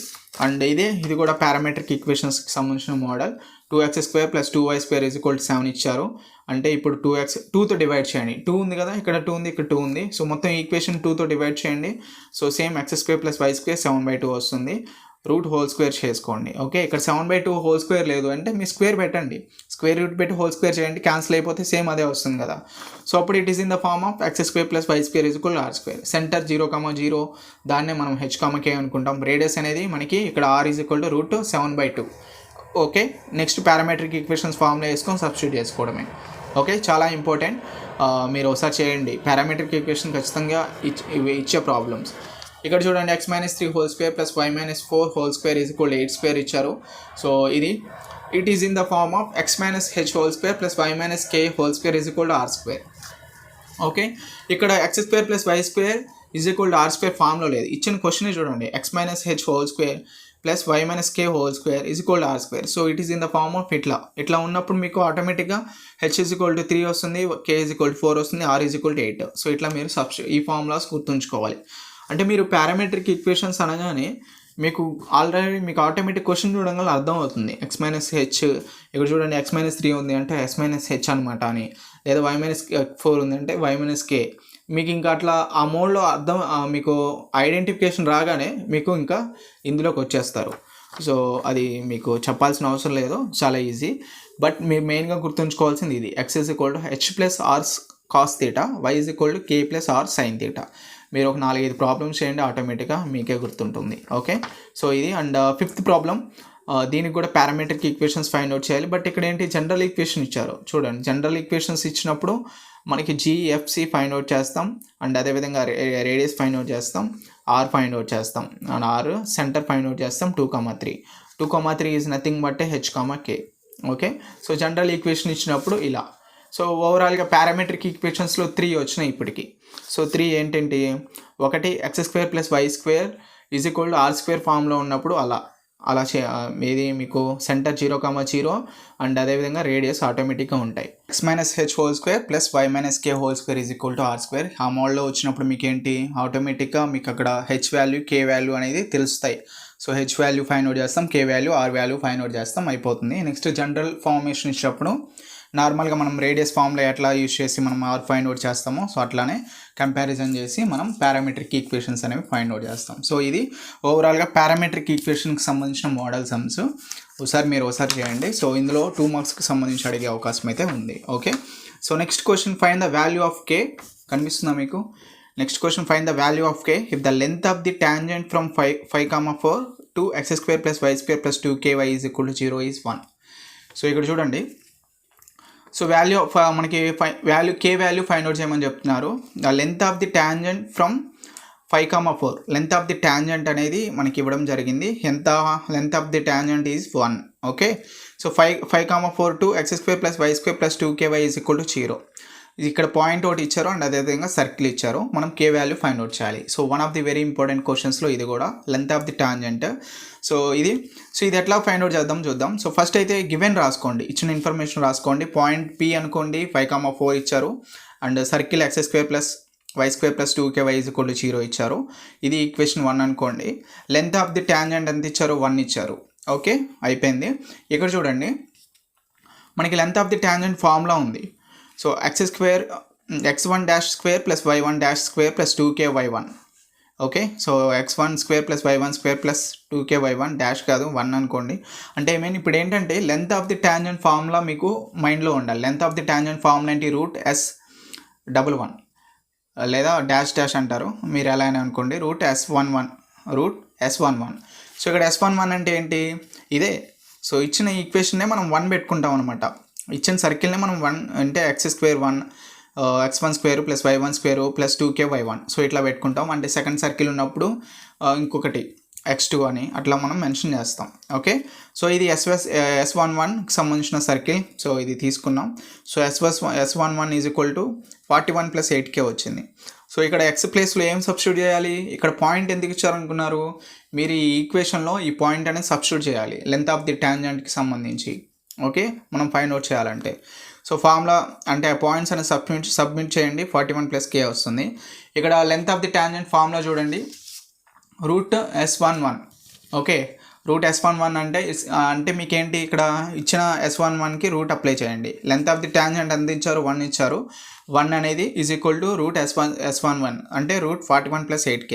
Speaker 1: అండ్ ఇది కూడా పారామెట్రిక్ ఈక్వేషన్స్కి సంబంధించిన మోడల్. 2x² + 2y² = 7 ఇచ్చారు. అంటే ఇప్పుడు 2తో డివైడ్ చేయండి. 2 ఉంది కదా, ఇక్కడ 2 ఉంది, ఇక్కడ 2 ఉంది. సో మొత్తం ఈక్వేషన్ 2తో డివైడ్ చేయండి. సో సేమ్ x² + y² 7/2 వస్తుంది. రూట్ హోల్ స్క్వేర్ చేసుకోండి. ఓకే, ఇక్కడ 7/2 హోల్ స్క్వేర్ లేదు అంటే మీ స్క్వేర్ పెట్టండి, స్క్వేర్ రూట్ పెట్టి హోల్ స్క్వేర్ చేయండి, క్యాన్సిల్ అయిపోతే సేమ్ అదే వస్తుంది కదా. సో అప్పుడు it is in the form of x² + y² = r². Centre 0,0, దాన్నే మనం h,k అనుకుంటాం. రేడియస్ అనేది మనకి ఇక్కడ r = √7/2. Okay, next parametric equations ఫార్మ్లో వేసుకొని సబ్స్టిట్యూట్ చేసుకోవడమే. ఓకే, చాలా ఇంపార్టెంట్, మీరు ఒకసారి చేయండి. పారామెట్రిక్ ఈక్వేషన్ ఖచ్చితంగా ఇచ్చే ప్రాబ్లమ్స్. ఇక్కడ చూడండి, x - 3² + y - 4² = 8² ఇచ్చారు. So it is in the form of x - h² + y - k² = r². Okay, ఇక్కడ x² + y² r² ఫామ్లో లేదు, ఇచ్చిన క్వశ్చన్ చూడండి. x - h² + y - k² = r². So it is in the form of ఇట్లా ఉన్నప్పుడు మీకు ఆటోమేటిక్గా h = 3 వస్తుంది, k = 4 వస్తుంది, r = 8. సో ఇట్లా మీరు ఈ ఫార్ములాస్ గుర్తుంచుకోవాలి. అంటే మీరు పారామెట్రిక్ ఈక్వేషన్స్ అనగానే మీకు ఆల్రెడీ మీకు ఆటోమేటిక్ క్వశ్చన్ చూడగానే అర్థమవుతుంది. x - h, ఇక్కడ చూడండి x - 3 ఉంది అంటే s - h అనమాట అని, లేదా y - 4 ఉంది అంటే y - k. మీకు ఇంకా అట్లా ఆ మోడ్లో మీకు ఐడెంటిఫికేషన్ రాగానే మీకు ఇంకా ఇందులోకి వచ్చేస్తారు. సో అది మీకు చెప్పాల్సిన అవసరం లేదు, చాలా ఈజీ. బట్ మీరు మెయిన్గా గుర్తుంచుకోవాల్సింది ఇది, x = h + r cos θ, y = k + r sin θ. మీరు ఒక 4-5 ప్రాబ్లమ్స్ చేయండి, ఆటోమేటిక్గా మీకే గుర్తుంటుంది. ఓకే, సో ఇది. అండ్ 5th ప్రాబ్లం, దీనికి కూడా పారామెట్రిక్ ఈక్వేషన్స్ ఫైండ్ అవుట్ చేయాలి. బట్ ఇక్కడ ఏంటి, జనరల్ ఈక్వేషన్ ఇచ్చారు. చూడండి, జనరల్ ఈక్వేషన్స్ ఇచ్చినప్పుడు మనకి GFC ఫైండ్ అవుట్ చేస్తాం, అండ్ అదేవిధంగా రేడియస్ ఫైండ్ అవుట్ చేస్తాం, R ఫైండ్ అవుట్ చేస్తాం, and R centre find out చేస్తాం. 2,3 2,3 is nothing but h,k. Okay, so general equation ఇచ్చినప్పుడు ఇలా. సో ఓవరాల్గా పారామెట్రిక్ ఈక్వేషన్స్లో 3 వచ్చినాయి ఇప్పటికి. సో 3 ఏంటంటే, ఒకటి x² + y² r² ఫామ్లో ఉన్నప్పుడు అలా ఇది మీకు సెంటర్ 0,0 అండ్ అదేవిధంగా రేడియస్ ఆటోమేటిక్గా ఉంటాయి. x - h² + y - k² r². ఆ మోడ్లో వచ్చినప్పుడు మీకు ఏంటి, ఆటోమేటిక్గా మీకు అక్కడ h వాల్యూ, k వాల్యూ అనేది తెలుస్తాయి. So h value find out చేస్తాం, k value, r value find out చేస్తాం, అయిపోతుంది. నెక్స్ట్ జనరల్ ఫార్మేషన్ ఇచ్చినప్పుడు నార్మల్గా మనం రేడియస్ ఫామ్లో ఎట్లా యూజ్ చేసి మనం ఆర్ ఫైండ్ అవుట్ చేస్తామో, సో అట్లానే కంపారిజన్ చేసి మనం పారామెట్రిక్ ఈక్వేషన్స్ అనేవి ఫైండ్ అవుట్ చేస్తాం. సో ఇది ఓవరాల్గా పారామెట్రిక్ ఈక్వేషన్కి సంబంధించిన మోడల్ సమ్స్. ఒకసారి చేయండి. సో ఇందులో 2 మార్క్స్కి సంబంధించి అడిగే అవకాశం అయితే ఉంది. Okay, so next question, find the value of k. కనిపిస్తుందా మీకు? Next question, find the value of k if the length of the tangent from 5,4 to x² + y² + 2ky = 0 is 1. So ఇక్కడ చూడండి, సో వాల్యూ మనకి k value find out చేయమని చెప్తున్నారు. The length of the tangent from 5,4. Length of the tangent అనేది మనకి ఇవ్వడం జరిగింది. Length of the tangent is 1. Okay, so 5,4 to x² + y² + 2ky = 0. ఇక్కడ పాయింట్ ఒకటి ఇచ్చారు అండ్ అదేవిధంగా సర్కిల్ ఇచ్చారు. మనం k వాల్యూ ఫైండ్ అవుట్ చేయాలి. So one of the very important క్వశ్చన్స్లో ఇది కూడా, length of the tangent. So ఇది ఎట్లా ఫైండ్ అవుట్ చూద్దాం. సో ఫస్ట్ అయితే గివెన్ రాసుకోండి, ఇచ్చిన ఇన్ఫర్మేషన్ రాసుకోండి. పాయింట్ P అనుకోండి, 5,4 ఇచ్చారు, and circle x² + y² + 2ky = 0 ఇచ్చారు. ఇది ఈక్వేషన్ 1 అనుకోండి. లెంత్ ఆఫ్ ది టాంజెంట్ ఎంత ఇచ్చారు, 1 ఇచ్చారు. ఓకే, అయిపోయింది. ఇక్కడ చూడండి, మనకి length of the tangent formula ఉంది. So x1² + y1² + 2ky1. Okay, so x1² + y1² + 2ky1 dash కాదు, 1 అనుకోండి. అంటే ఇప్పుడు ఏంటంటే length of the tangent formula మీకు మైండ్లో ఉండాలి. Length of the tangent formula ఏంటి, √S11 లేదా డాష్ అంటారు, మీరు ఎలా అయినా అనుకోండి. √S11. సో ఇక్కడ S11 అంటే ఏంటి, ఇదే. సో ఇచ్చిన ఈక్వేషన్నే మనం 1 పెట్టుకుంటాం అనమాట. ఇచ్చిన సర్కిల్ని మనం 1 అంటే x² 1 x1² plus y1² plus 2k y1 so ఇట్లా పెట్టుకుంటాం. అంటే సెకండ్ సర్కిల్ ఉన్నప్పుడు ఇంకొకటి x2 అని అట్లా మనం మెన్షన్ చేస్తాం. ఓకే, సో ఇది S11కి సంబంధించిన సర్కిల్. సో ఇది తీసుకున్నాం. So S11 is equal to 41 plus 8k వచ్చింది. సో ఇక్కడ ఎక్స్ ప్లేస్లో ఏం సబ్స్టిట్యూట్ చేయాలి? ఇక్కడ పాయింట్ ఎందుకు ఇచ్చారనుకున్నారు మీరు? ఈ ఈక్వేషన్లో ఈ పాయింట్ అనేది సబ్స్టిట్యూట్ చేయాలి లెంత్ ఆఫ్ ది ట్యాంజెంట్కి సంబంధించి. ఓకే, మనం ఫైండ్ అవుట్ చేయాలంటే సో ఫార్ములా అంటే ఆ పాయింట్స్ అనేది సబ్మిట్ చేయండి. 41 ప్లస్ k వస్తుంది. ఇక్కడ length of the tangent formula చూడండి, root S11. Okay, root S11 అంటే మీకేంటి ఇక్కడ ఇచ్చిన S11కి రూట్ అప్లై చేయండి. లెంత్ ఆఫ్ ది ట్యాంజెంట్ ఎంత ఇచ్చారు? 1 ఇచ్చారు. 1 అనేది is equal to root S11 అంటే రూట్ 41 ప్లస్ 8k.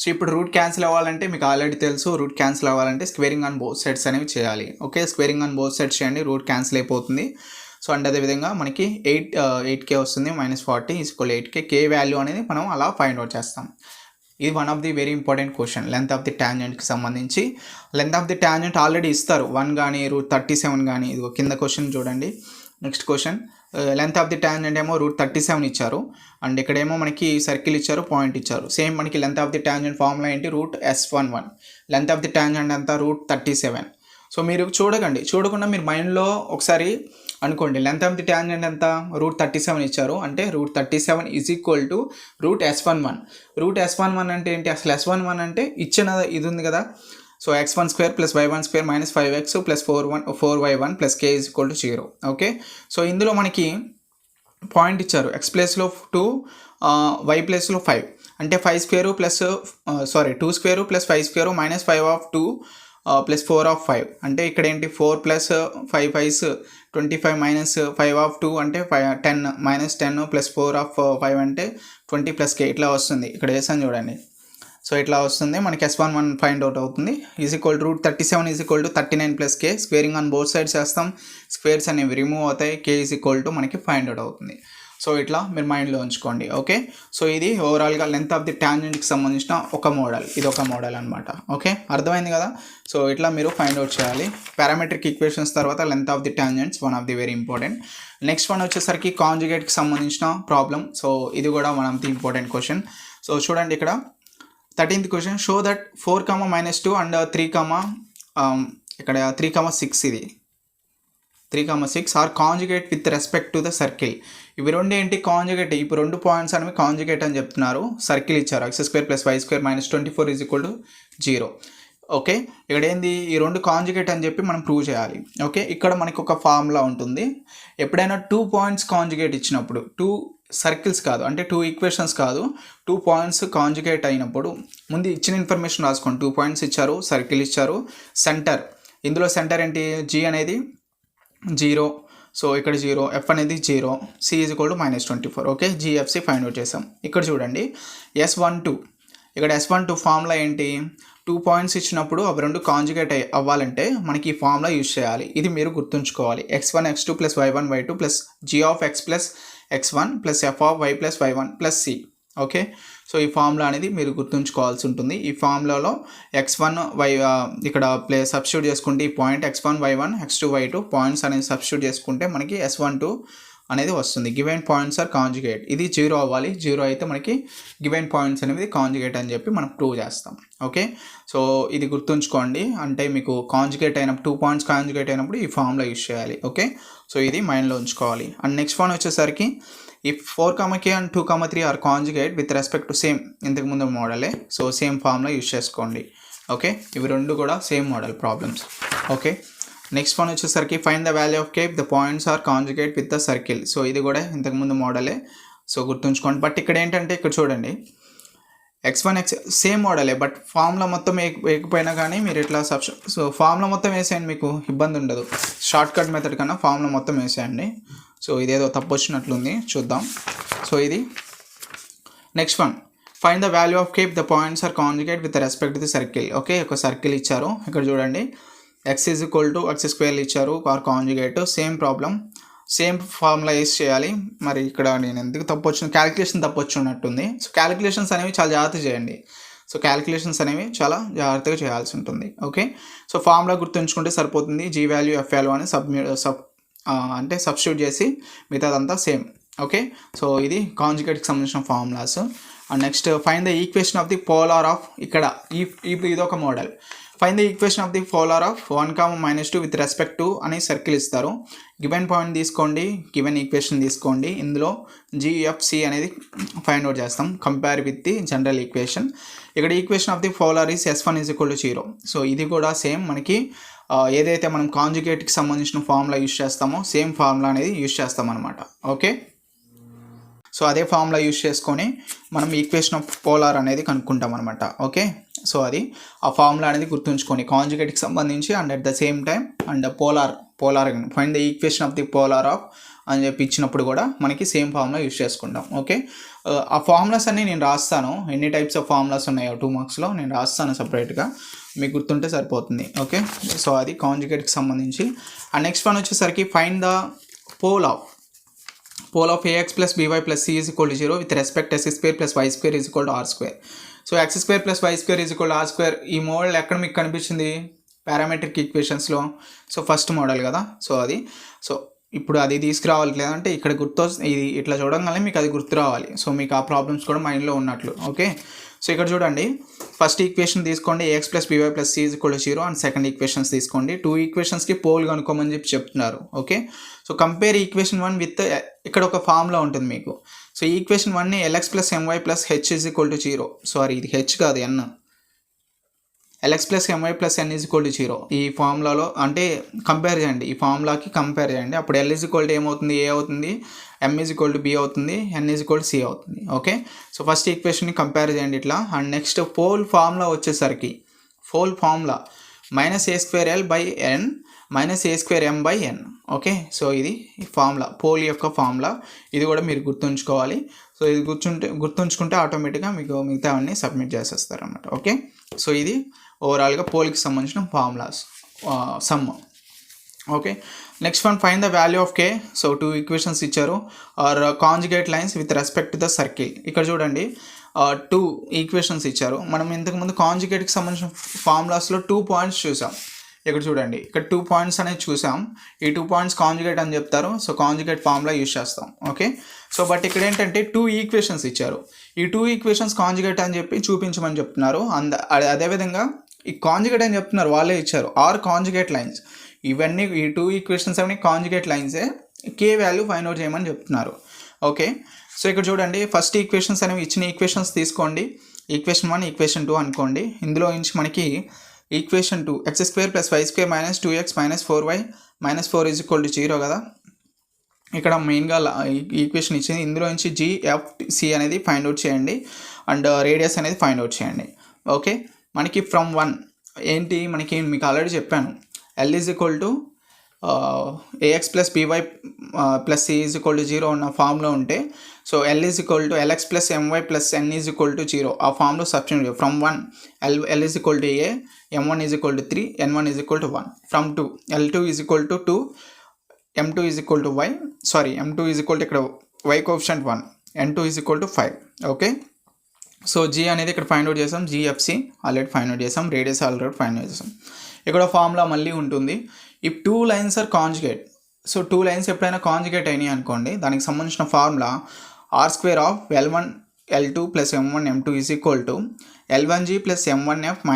Speaker 1: సో ఇప్పుడు రూట్ క్యాన్సిల్ అవ్వాలంటే మీకు ఆల్రెడీ తెలుసు, రూట్ క్యాన్సిల్ అవ్వాలంటే స్క్వేరింగ్ ఆన్ బోత్ సైడ్స్ అనేవి చేయాలి. Okay, squaring on both sides చేయండి, రూట్ క్యాన్సిల్ అయిపోతుంది. సో అంటే అదేవిధంగా మనకి 8k వస్తుంది. -40 is equal 8k. k value అనేది మనం అలా ఫైండ్ అవుట్ చేస్తాం. ఇది one of the very important question length of the ట్యాంజెంట్కి సంబంధించి. Length of the tangent already ఇస్తారు 1 కానీ రూట్ 37 కానీ. ఇది కింద క్వశ్చన్ చూడండి. Next question length of the tangent ఏమో రూట్ 37 ఇచ్చారు. అండ్ ఇక్కడేమో మనకి సర్కిల్ ఇచ్చారు, పాయింట్ ఇచ్చారు. సేమ్ మనకి length of the tangent formula ఏంటి? Root S11. Length of the tangent అంతా రూట్ 37. సో మీరు చూడకుండా మీరు మైండ్లో ఒకసారి అనుకోండి, లెంత్ ఆఫ్ ది ట్యాంజెంట్ ఎంత? రూట్ 37 ఇచ్చారు. అంటే root 37 is equal to root S11. Root S11 అంటే ఏంటి? అసలు S11 అంటే ఇచ్చిన ఇది ఉంది కదా. So x1² plus y1² minus 5x plus 4y1 plus k is equal to 0. Okay, so ఇందులో మనకి పాయింట్ ఇచ్చారు, x ప్లేస్లో 2 y ప్లేస్లో 5 అంటే 5² plus 2² plus 5² minus 5 of 2 plus 4 of 5 అంటే ఇక్కడ ఏంటి 4 ప్లస్ 5 5 25 మైనస్ 5 ఆఫ్ 2 అంటే 10 మైనస్ 10 ప్లస్ 4 ఆఫ్ 5 అంటే 20 ప్లస్ k ఇట్లా వస్తుంది. ఇక్కడ వేసాను చూడండి. సో ఇట్లా వస్తుంది మనకి S11 ఫైండ్ అవుట్ అవుతుంది. Is equal route 37 is equal to 39 plus k. Squaring on both sides చేస్తాం, స్క్వేర్స్ అనేవి రిమూవ్ అవుతాయి. k ఈజ్ ఈక్వల్ టు మనకి ఫైండ్ అవుట్ అవుతుంది. సో ఇట్లా మీరు మైండ్లో ఉంచుకోండి. ఓకే, సో ఇది ఓవరాల్గా లెంత్ ఆఫ్ ది ట్యాంజెంట్కి సంబంధించిన ఒక మోడల్, ఇది ఒక మోడల్ అనమాట. ఓకే, అర్థమైంది కదా. సో ఇట్లా మీరు ఫైండ్ అవుట్ చేయాలి. పారామెట్రిక్ ఈక్వేషన్స్ తర్వాత length of the tangents one of the very important. Next one వచ్చేసరికి కాంజుగేట్కి సంబంధించిన ప్రాబ్లం. సో ఇది కూడా one of the important question. So చూడండి ఇక్కడ 13th question, show that 4, -2 and 3, ఇక్కడ 3, 6 ఇది 3, 6 are conjugate with respect to the circle. ఇవి రెండు ఏంటి? కాంజుగేట్. ఇప్పుడు 2 పాయింట్స్ అనేవి కాంజుగేట్ అని చెప్తున్నారు. సర్కిల్ ఇచ్చారు x² plus y² minus 24 is equal to 0. Okay, ఇక్కడ ఏంది? ఈ 2 కాంజుగేట్ అని చెప్పి మనం ప్రూవ్ చేయాలి. ఓకే, ఇక్కడ మనకి ఒక ఫార్ములా ఉంటుంది. ఎప్పుడైనా 2 పాయింట్స్ కాంజుగేట్ ఇచ్చినప్పుడు, 2 సర్కిల్స్ కాదు అంటే 2 ఈక్వేషన్స్ కాదు, 2 పాయింట్స్ కాంజుగేట్ అయినప్పుడు ముందు ఇచ్చిన ఇన్ఫర్మేషన్ రాసుకోండి. 2 పాయింట్స్ ఇచ్చారు, సర్కిల్ ఇచ్చారు, సెంటర్. ఇందులో సెంటర్ ఏంటి? G అనేది 0. సో ఇక్కడ 0, F అనేది 0, C is equal to -24. Okay, GFC find out చేసాం. ఇక్కడ చూడండి S12. ఇక్కడ S12 ఫార్ములా ఏంటి? 2 పాయింట్స్ ఇచ్చినప్పుడు అవి 2 కాంజుగేట్ అవ్వాలంటే మనకి ఈ ఫార్ములా యూజ్ చేయాలి. ఇది మీరు గుర్తుంచుకోవాలి. x1 x2 plus y1 y2 plus g of x plus x1 plus f of y plus y1 plus c. Okay, so ఈ ఫార్ములా అనేది మీరు గుర్తుంచుకోవాల్సి ఉంటుంది. ఈ ఫార్ములాలో x1 y ఇక్కడ సబ్స్టిట్యూట్ చేసుకుంటే ఈ point x1 y1 x2 y2 points అనేది substitute చేసుకుంటే మనకి S12 అనేది వస్తుంది. Given points are conjugate. ఇది 0 అవ్వాలి. 0 అయితే మనకి గివెన్ పాయింట్స్ అనేది కాంజుగేట్ అని చెప్పి మనం ప్రూవ్ చేస్తాం. ఓకే, సో ఇది గుర్తుంచుకోండి. అంటే మీకు కాంజుగేట్ అయినప్పుడు 2 పాయింట్స్ కాంజుగేట్ అయినప్పుడు ఈ ఫార్ములా యూజ్ చేయాలి. ఓకే, సో ఇది మైండ్లో ఉంచుకోవాలి. అండ్ నెక్స్ట్ వన్ వచ్చేసరికి ఈ 4, and 2, 3 are conjugate with respect to same ఇంతకుముందు మోడలే. సో సేమ్ ఫార్ములా యూజ్ చేసుకోండి. ఓకే, ఇవి 2 కూడా same model problems. Okay, next one వచ్చేసరికి find the value of k the points are conjugate with the circle. So ఇది కూడా ఇంతకుముందు మోడలే. సో గుర్తుంచుకోండి. బట్ ఇక్కడ ఏంటంటే ఇక్కడ చూడండి x1 సేమ్ మోడలే, బట్ ఫార్ములా మొత్తం వేయకపోయినా కానీ మీరు ఇట్లా సో ఫార్ములా మొత్తం వేసేయండి, మీకు ఇబ్బంది ఉండదు. షార్ట్ కట్ మెథడ్ కన్నా ఫార్ములా మొత్తం వేసేయండి. సో ఇదేదో తప్పు వచ్చినట్లుంది, చూద్దాం. సో ఇది next one, find the value of k the points are conjugate with respect to the circle. Okay, ఒక సర్కిల్ ఇచ్చారు. ఇక్కడ చూడండి x is equal to x² ఇచ్చారు are conjugate. Same problem, same formula use చేయాలి. మరి ఇక్కడ నేను ఎందుకు తప్పు వచ్చిన క్యాలిక్యులేషన్ తప్పు వచ్చినట్టుంది. సో క్యాలిక్యులేషన్స్ అనేవి చాలా జాగ్రత్తగా చేయండి. సో క్యాలిక్యులేషన్స్ అనేవి చాలా జాగ్రత్తగా చేయాల్సి ఉంటుంది. ఓకే, సో ఫార్ములా గుర్తుంచుకుంటే సరిపోతుంది. G వాల్యూ F వాల్యూ అని అంటే సబ్స్టిట్యూట్ చేసి మిగతాదంతా సేమ్. ఓకే, సో ఇది కాంజుగేట్కి సంబంధించిన formulas. And next find the equation of the polar of, ఇక్కడ ఇదొక model. Find the equation of the polar of 1, -2 with respect to అని సర్కిల్ ఇస్తారు. గివెన్ పాయింట్ తీసుకోండి, గివెన్ ఈక్వేషన్ తీసుకోండి, ఇందులో GFC అనేది ఫైండ్ అవుట్ చేస్తాం compare with the general equation. ఇక్కడ equation of the polar is S1 = 0. So ఇది కూడా సేమ్ మనకి ఏదైతే మనం కాంజుగేట్కి సంబంధించిన ఫార్ములా యూజ్ చేస్తామో సేమ్ ఫార్ములా అనేది యూజ్ చేస్తాం అనమాట. ఓకే, సో అదే ఫార్ములా యూజ్ చేసుకొని మనం ఈక్వేషన్ ఆఫ్ పోలార్ అనేది కనుక్కుంటాం అనమాట. ఓకే, సో అది ఆ ఫార్ములా అనేది గుర్తుంచుకొని కాంజుగేట్కి సంబంధించి and at the same time and polar find the equation of the polar of అని చెప్పి ఇచ్చినప్పుడు కూడా మనకి సేమ్ ఫార్ములా యూజ్ చేసుకుంటాం. ఓకే, ఆ ఫార్ములాస్ అన్నీ నేను రాస్తాను, ఎన్ని టైప్స్ ఆఫ్ ఫార్ములాస్ ఉన్నాయో 2 మార్క్స్లో నేను రాస్తాను సపరేట్గా, మీకు గుర్తుంటే సరిపోతుంది. ఓకే, సో అది కాంజుగేట్కి సంబంధించి. అండ్ నెక్స్ట్ వన్ వచ్చేసరికి find the pole of AX + BY + C = 0 with respect x² + y² = r². So x² + y² = r². ఈ మోడల్ ఎక్కడ మీకు కనిపించింది? పారామెట్రిక్ ఈక్వేషన్స్లో. సో ఫస్ట్ మోడల్ కదా, సో అది. సో ఇప్పుడు అది తీసుకురావాలి, లేదంటే ఇక్కడ ఇది ఇట్లా చూడంగానే మీకు అది గుర్తు రావాలి. సో మీకు ఆ ప్రాబ్లమ్స్ కూడా మైండ్లో ఉన్నట్లు. ఓకే, సో ఇక్కడ చూడండి, ఫస్ట్ ఈక్వేషన్ తీసుకోండి AX + BY + C = 0 and second equations తీసుకోండి. 2 ఈక్వేషన్స్కి పోల్ కనుక్కోమని చెప్పి చెప్తున్నారు. Okay, so compare equation 1 with, ఇక్కడ ఒక ఫార్ములా ఉంటుంది మీకు. సో ఈక్వేషన్ 1ని LX + MY + H = 0. సారీ, ఇది H కాదు, N. LX + MY + N = 0. ఈ ఫార్ములాలో అంటే కంపేర్ చేయండి, ఈ ఫార్ములాకి కంపేర్ చేయండి. అప్పుడు L ఏమవుతుంది? A అవుతుంది, M B అవుతుంది, N C అవుతుంది. ఓకే, సో ఫస్ట్ ఈక్వేషన్ని కంపేర్ చేయండి ఇట్లా. అండ్ నెక్స్ట్ పోల్ ఫార్ములా వచ్చేసరికి -A²L/N -A²M/N. ఓకే, సో ఇది ఫార్ములా, పోల్ యొక్క ఫార్ములా. ఇది కూడా మీరు గుర్తుంచుకోవాలి. సో ఇది గుర్తుంచుకుంటే ఆటోమేటిక్గా మీకు మిగతా అన్నీ సబ్మిట్ చేసేస్తారు అన్నమాట. ఓకే, సో ఇది ఓవరాల్గా పోల్కి సంబంధించిన formulas sum. Okay, next one find the value of K. So 2 equations ఇచ్చారు, are conjugate lines with respect to the circle. ఇక్కడ చూడండి 2 ఈక్వేషన్స్ ఇచ్చారు. మనం ఇంతకుముందు కాంజుగేట్కి సంబంధించిన ఫార్ములాస్లో 2 పాయింట్స్ చూసాం. ఇక్కడ చూడండి, ఇక్కడ 2 పాయింట్స్ అనేది చూసాం. ఈ 2 పాయింట్స్ కాంజుగేట్ అని చెప్తారు. సో కాంజుగేట్ ఫార్ములా యూజ్ చేస్తాం. ఓకే, సో బట్ ఇక్కడ ఏంటంటే 2 ఈక్వేషన్స్ ఇచ్చారు. ఈ 2 ఈక్వేషన్స్ కాంజుగేట్ అని చెప్పి చూపించమని చెప్తున్నారు. అదేవిధంగా ఈ కాంజుగేట్ అని చెప్తున్నారు, వాళ్ళే ఇచ్చారు, ఆర్ కాంజుగేట్ లైన్స్. ఇవన్నీ ఈ 2 ఈక్వేషన్స్ అన్నీ కాంజుగేట్ లైన్సే. K వాల్యూ ఫైండ్ అవుట్ చేయమని చెప్తున్నారు. ఓకే, సో ఇక్కడ చూడండి, ఫస్ట్ ఈక్వేషన్స్ అనేవి ఇచ్చిన ఈక్వేషన్స్ తీసుకోండి. ఈక్వేషన్ 1, ఈక్వేషన్ 2 అనుకోండి. ఇందులో నుంచి మనకి equation 2 x² + y² - 2x - 4y - 4 = 0 కదా. ఇక్కడ మెయిన్గా ఈక్వేషన్ ఇచ్చింది. ఇందులో నుంచి GFC అనేది ఫైండ్ అవుట్ చేయండి అండ్ రేడియస్ అనేది ఫైండ్ అవుట్ చేయండి. ఓకే, మనకి ఫ్రమ్ 1 ఏంటి, మీకు ఆల్రెడీ చెప్పాను, L AX + BY + C = 0 ఉన్న ఫామ్లో ఉంటే, so L LX + MY + N = 0 ఆ ఫామ్లో substitute from 1 L A, M1 = 3, N1 = 1. From 2 L2 = 2, M2 = Y, sorry M2 ఇక్కడ Y coefficient 1, N2 = 5. Okay, so G అనేది ఇక్కడ ఫైండ్ అవుట్ చేసాం, GFC ఆల్రెడీ ఫైండ్ అవుట్ చేసాం, రేడియస్ ఆల్రెడీ ఫైండ్ అవుట్ చేసాం. ఇక్కడ formula మళ్ళీ ఉంటుంది. If 2 lines are conjugate, so 2 lines ఎప్పుడైనా కాంజుగేట్ అయినాయి అనుకోండి, దానికి సంబంధించిన formula R² of L1 L2 + M1 M2 = L1G + M1F -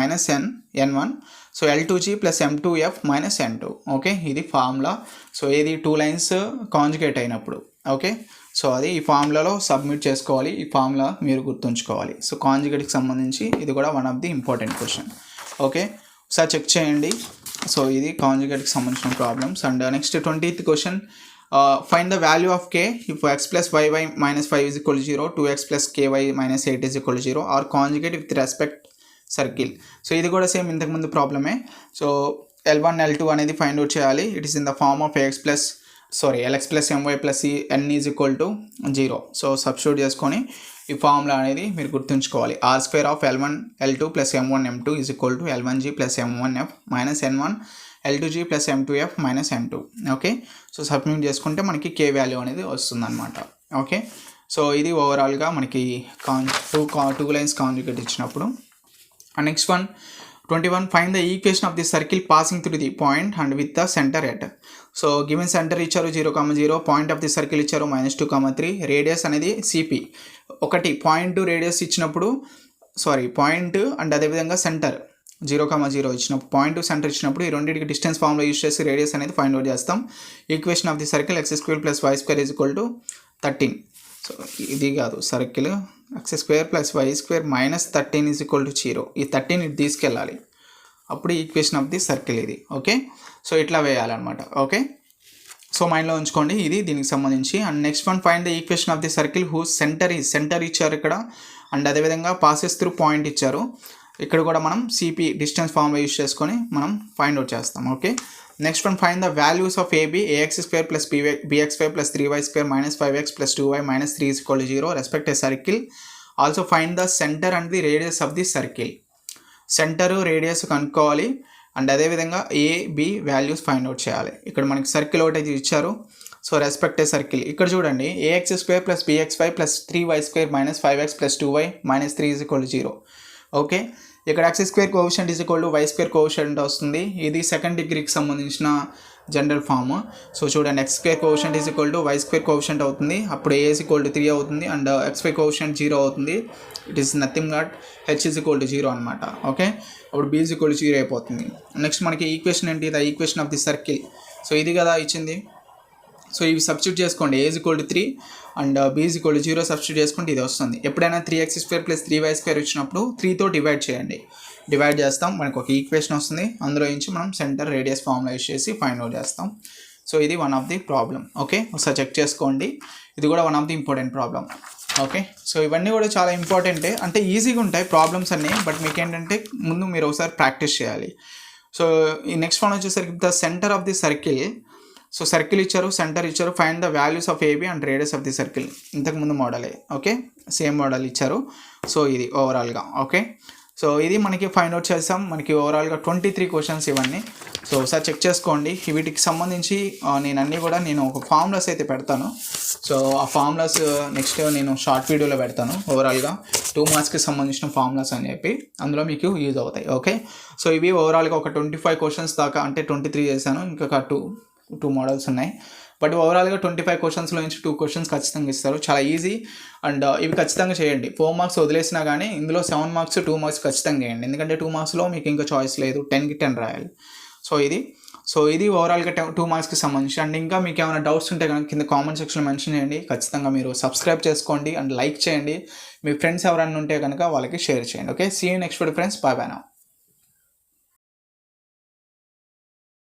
Speaker 1: N1, so L2G + M2F - N2. Okay, ఇది ఫార్ములా. సో ఏది 2 లైన్స్ కాంజుగేట్ అయినప్పుడు. ఓకే, సో అది ఈ ఫార్ములాలో సబ్మిట్ చేసుకోవాలి. ఈ ఫార్ములా మీరు గుర్తుంచుకోవాలి. సో కాంజుగేట్కి సంబంధించి ఇది కూడా one of the important question. Okay, ఒకసారి చెక్ చేయండి. సో ఇది కాంజుగేట్కి సంబంధించిన problems. And next 20th question, find the value of K if x + yy - 5 = 0, 2x + ky - 8 = 0 are conjugate with respect circle. So ఇది కూడా సేమ్ ఇంతకుముందు ప్రాబ్లమే. సో L1 L2 అనేది ఫైండ్ అవుట్ చేయాలి. It is in the form of LX + MY + C N = 0. So substitute చేసుకొని ఈ formula అనేది మీరు గుర్తుంచుకోవాలి. R² of L1 L2 + M1 M2 = L1G + M1F - N1, L2G + M2F - N2. Okay, so submit చేసుకుంటే మనకి K value అనేది వస్తుందన్నమాట. ఓకే, సో ఇది ఓవరాల్గా మనకి 2 లైన్స్ కాంజుగేట్ ఇచ్చినప్పుడు. Next one 21 find the equation of the circle passing through the point and with the centre at. So given centre ఇచ్చారు 0,0, point of the circle ఇచ్చారు -2,3, రేడియస్ అనేది CP. ఒకటి పాయింట్ రేడియస్ ఇచ్చినప్పుడు point and అదేవిధంగా centre 0,0 ఇచ్చినప్పుడు point centre ఇచ్చినప్పుడు ఈ రెండింటికి డిస్టెన్స్ ఫార్ములా యూస్ చేసి రేడియస్ అనేది ఫైండ్ అవుట్ చేస్తాం. Equation of the circle x² + y² = 13. So ఇది కాదు సర్కిల్ x² + y² - 13 = 0. ఈ 13 ఇటు తీసుకెళ్ళాలి, అప్పుడు ఈక్వేషన్ ఆఫ్ ది సర్కిల్ ఇది. ఓకే, సో ఇట్లా వేయాలన్నమాట. ఓకే, సో మైండ్లో ఉంచుకోండి ఇది దీనికి సంబంధించి. And next one find the equation of the circle whose centre ఇచ్చారు ఇక్కడ, అండ్ అదేవిధంగా పాసెస్ త్రూ పాయింట్ ఇచ్చారు. ఇక్కడ కూడా మనం సిపి డిస్టెన్స్ ఫార్ములా యూస్ చేసుకొని మనం ఫైండ్ అవుట్ చేస్తాం. Okay, next one find the values of AB ax² + bx² + 3y² - 5x + 2y - 3 = 0 respect A circle. Also find the centre and the radius of the circle. Centre radius కనుక్కోవాలి, and అదేవిధంగా AB values find out చేయాలి. ఇక్కడ మనకి circle ఒకటి ఇచ్చారు. So respect a circle ఇక్కడ చూడండి, ax² + bxy + 3y² - 5x + 2y - 3 = 0. Okay, ఇక్కడ x² కోఎఫిషియంట్ y² కోఎఫిషియంట్ వస్తుంది. ఇది సెకండ్ డిగ్రీకి సంబంధించిన జనరల్ ఫామ్. సో చూడండి, x² కోఎఫిషియంట్ y² కోఎఫిషియంట్ అవుతుంది, అప్పుడు a 3 అవుతుంది, అండ్ xy కోఎఫిషియంట్ 0 అవుతుంది. It is nothing but h 0 అనమాట. ఓకే, అప్పుడు b 0 అయిపోతుంది. నెక్స్ట్ మనకి ఈక్వేషన్ ఏంటి, the equation of the circle. So ఇది కదా ఇచ్చింది. సో ఇవి సబ్స్టిట్యూట్ చేసుకోండి, a 3 అండ్ b 0 సబ్స్టిట్యూట్ చేసుకుంటే ఇది వస్తుంది. ఎప్పుడైనా 3x² + 3y² వచ్చినప్పుడు 3తో డివైడ్ చేయండి. డివైడ్ చేస్తాం, మనకు ఒక ఈక్వేషన్ వస్తుంది. అందులో నుంచి మనం సెంటర్ రేడియస్ ఫార్ములా యూస్ చేసి ఫైండ్ అవుట్ చేస్తాం. సో ఇది one of the problem. Okay, ఒకసారి చెక్ చేసుకోండి, ఇది కూడా one of the important problem. Okay, so ఇవన్నీ కూడా చాలా ఇంపార్టెంటే, అంటే ఈజీగా ఉంటాయి ప్రాబ్లమ్స్ అన్నీ, బట్ మీకు ఏంటంటే ముందు మీరు ఒకసారి ప్రాక్టీస్ చేయాలి. సో ఈ నెక్స్ట్ వన్ వచ్చేసరికి the centre of the circle. So circle ఇచ్చారు, సెంటర్ ఇచ్చారు, find the values of AB and radius of the circle. ఇంతకుముందు మోడలే. ఓకే, సేమ్ మోడల్ ఇచ్చారు. సో ఇది ఓవరాల్గా. ఓకే, సో ఇది మనకి ఫైండ్ అవుట్ చేస్తాం. మనకి ఓవరాల్గా 23 క్వశ్చన్స్ ఇవన్నీ. సో ఒకసారి చెక్ చేసుకోండి. వీటికి సంబంధించి నేను ఒక ఫార్ములాస్ అయితే పెడతాను. సో ఆ ఫార్ములాస్ నెక్స్ట్ నేను షార్ట్ వీడియోలో పెడతాను. ఓవరాల్గా 2 మార్క్స్కి సంబంధించిన ఫార్ములాస్ అని చెప్పి అందులో మీకు యూజ్ అవుతాయి. ఓకే, సో ఇవి ఓవరాల్గా ఒక 25 క్వశ్చన్స్ దాకా, అంటే 23 చేశాను, ఇంకొక టూ మోడల్స్ ఉన్నాయి. బట్ ఓవరాల్గా 25 క్వశ్చన్స్లో నుంచి 2 క్వశ్చన్స్ ఖచ్చితంగా ఇస్తారు. చాలా ఈజీ, అండ్ ఇవి ఖచ్చితంగా చేయండి. 4 మార్క్స్ వదిలేసినా కానీ ఇందులో 7 మార్క్స్ 2 మార్క్స్ ఖచ్చితంగా చేయండి, ఎందుకంటే 2 మార్క్స్లో మీకు ఇంకా చాయిస్ లేదు, 10కి 10 రాయాలి. సో ఇది ఓవరాల్గా 2 మార్క్స్కి సంబంధించి. అండ్ ఇంకా మీకు ఏమైనా డౌట్స్ ఉంటే కనుక కింద కామెంట్ సెక్షన్లో మెన్షన్ చేయండి. ఖచ్చితంగా మీరు సబ్స్క్రైబ్ చేసుకోండి అండ్ లైక్ చేయండి. మీ ఫ్రెండ్స్ ఎవరైనా ఉంటే కనుక వాళ్ళకి షేర్ చేయండి. Okay, see you next video friends, bye bye now.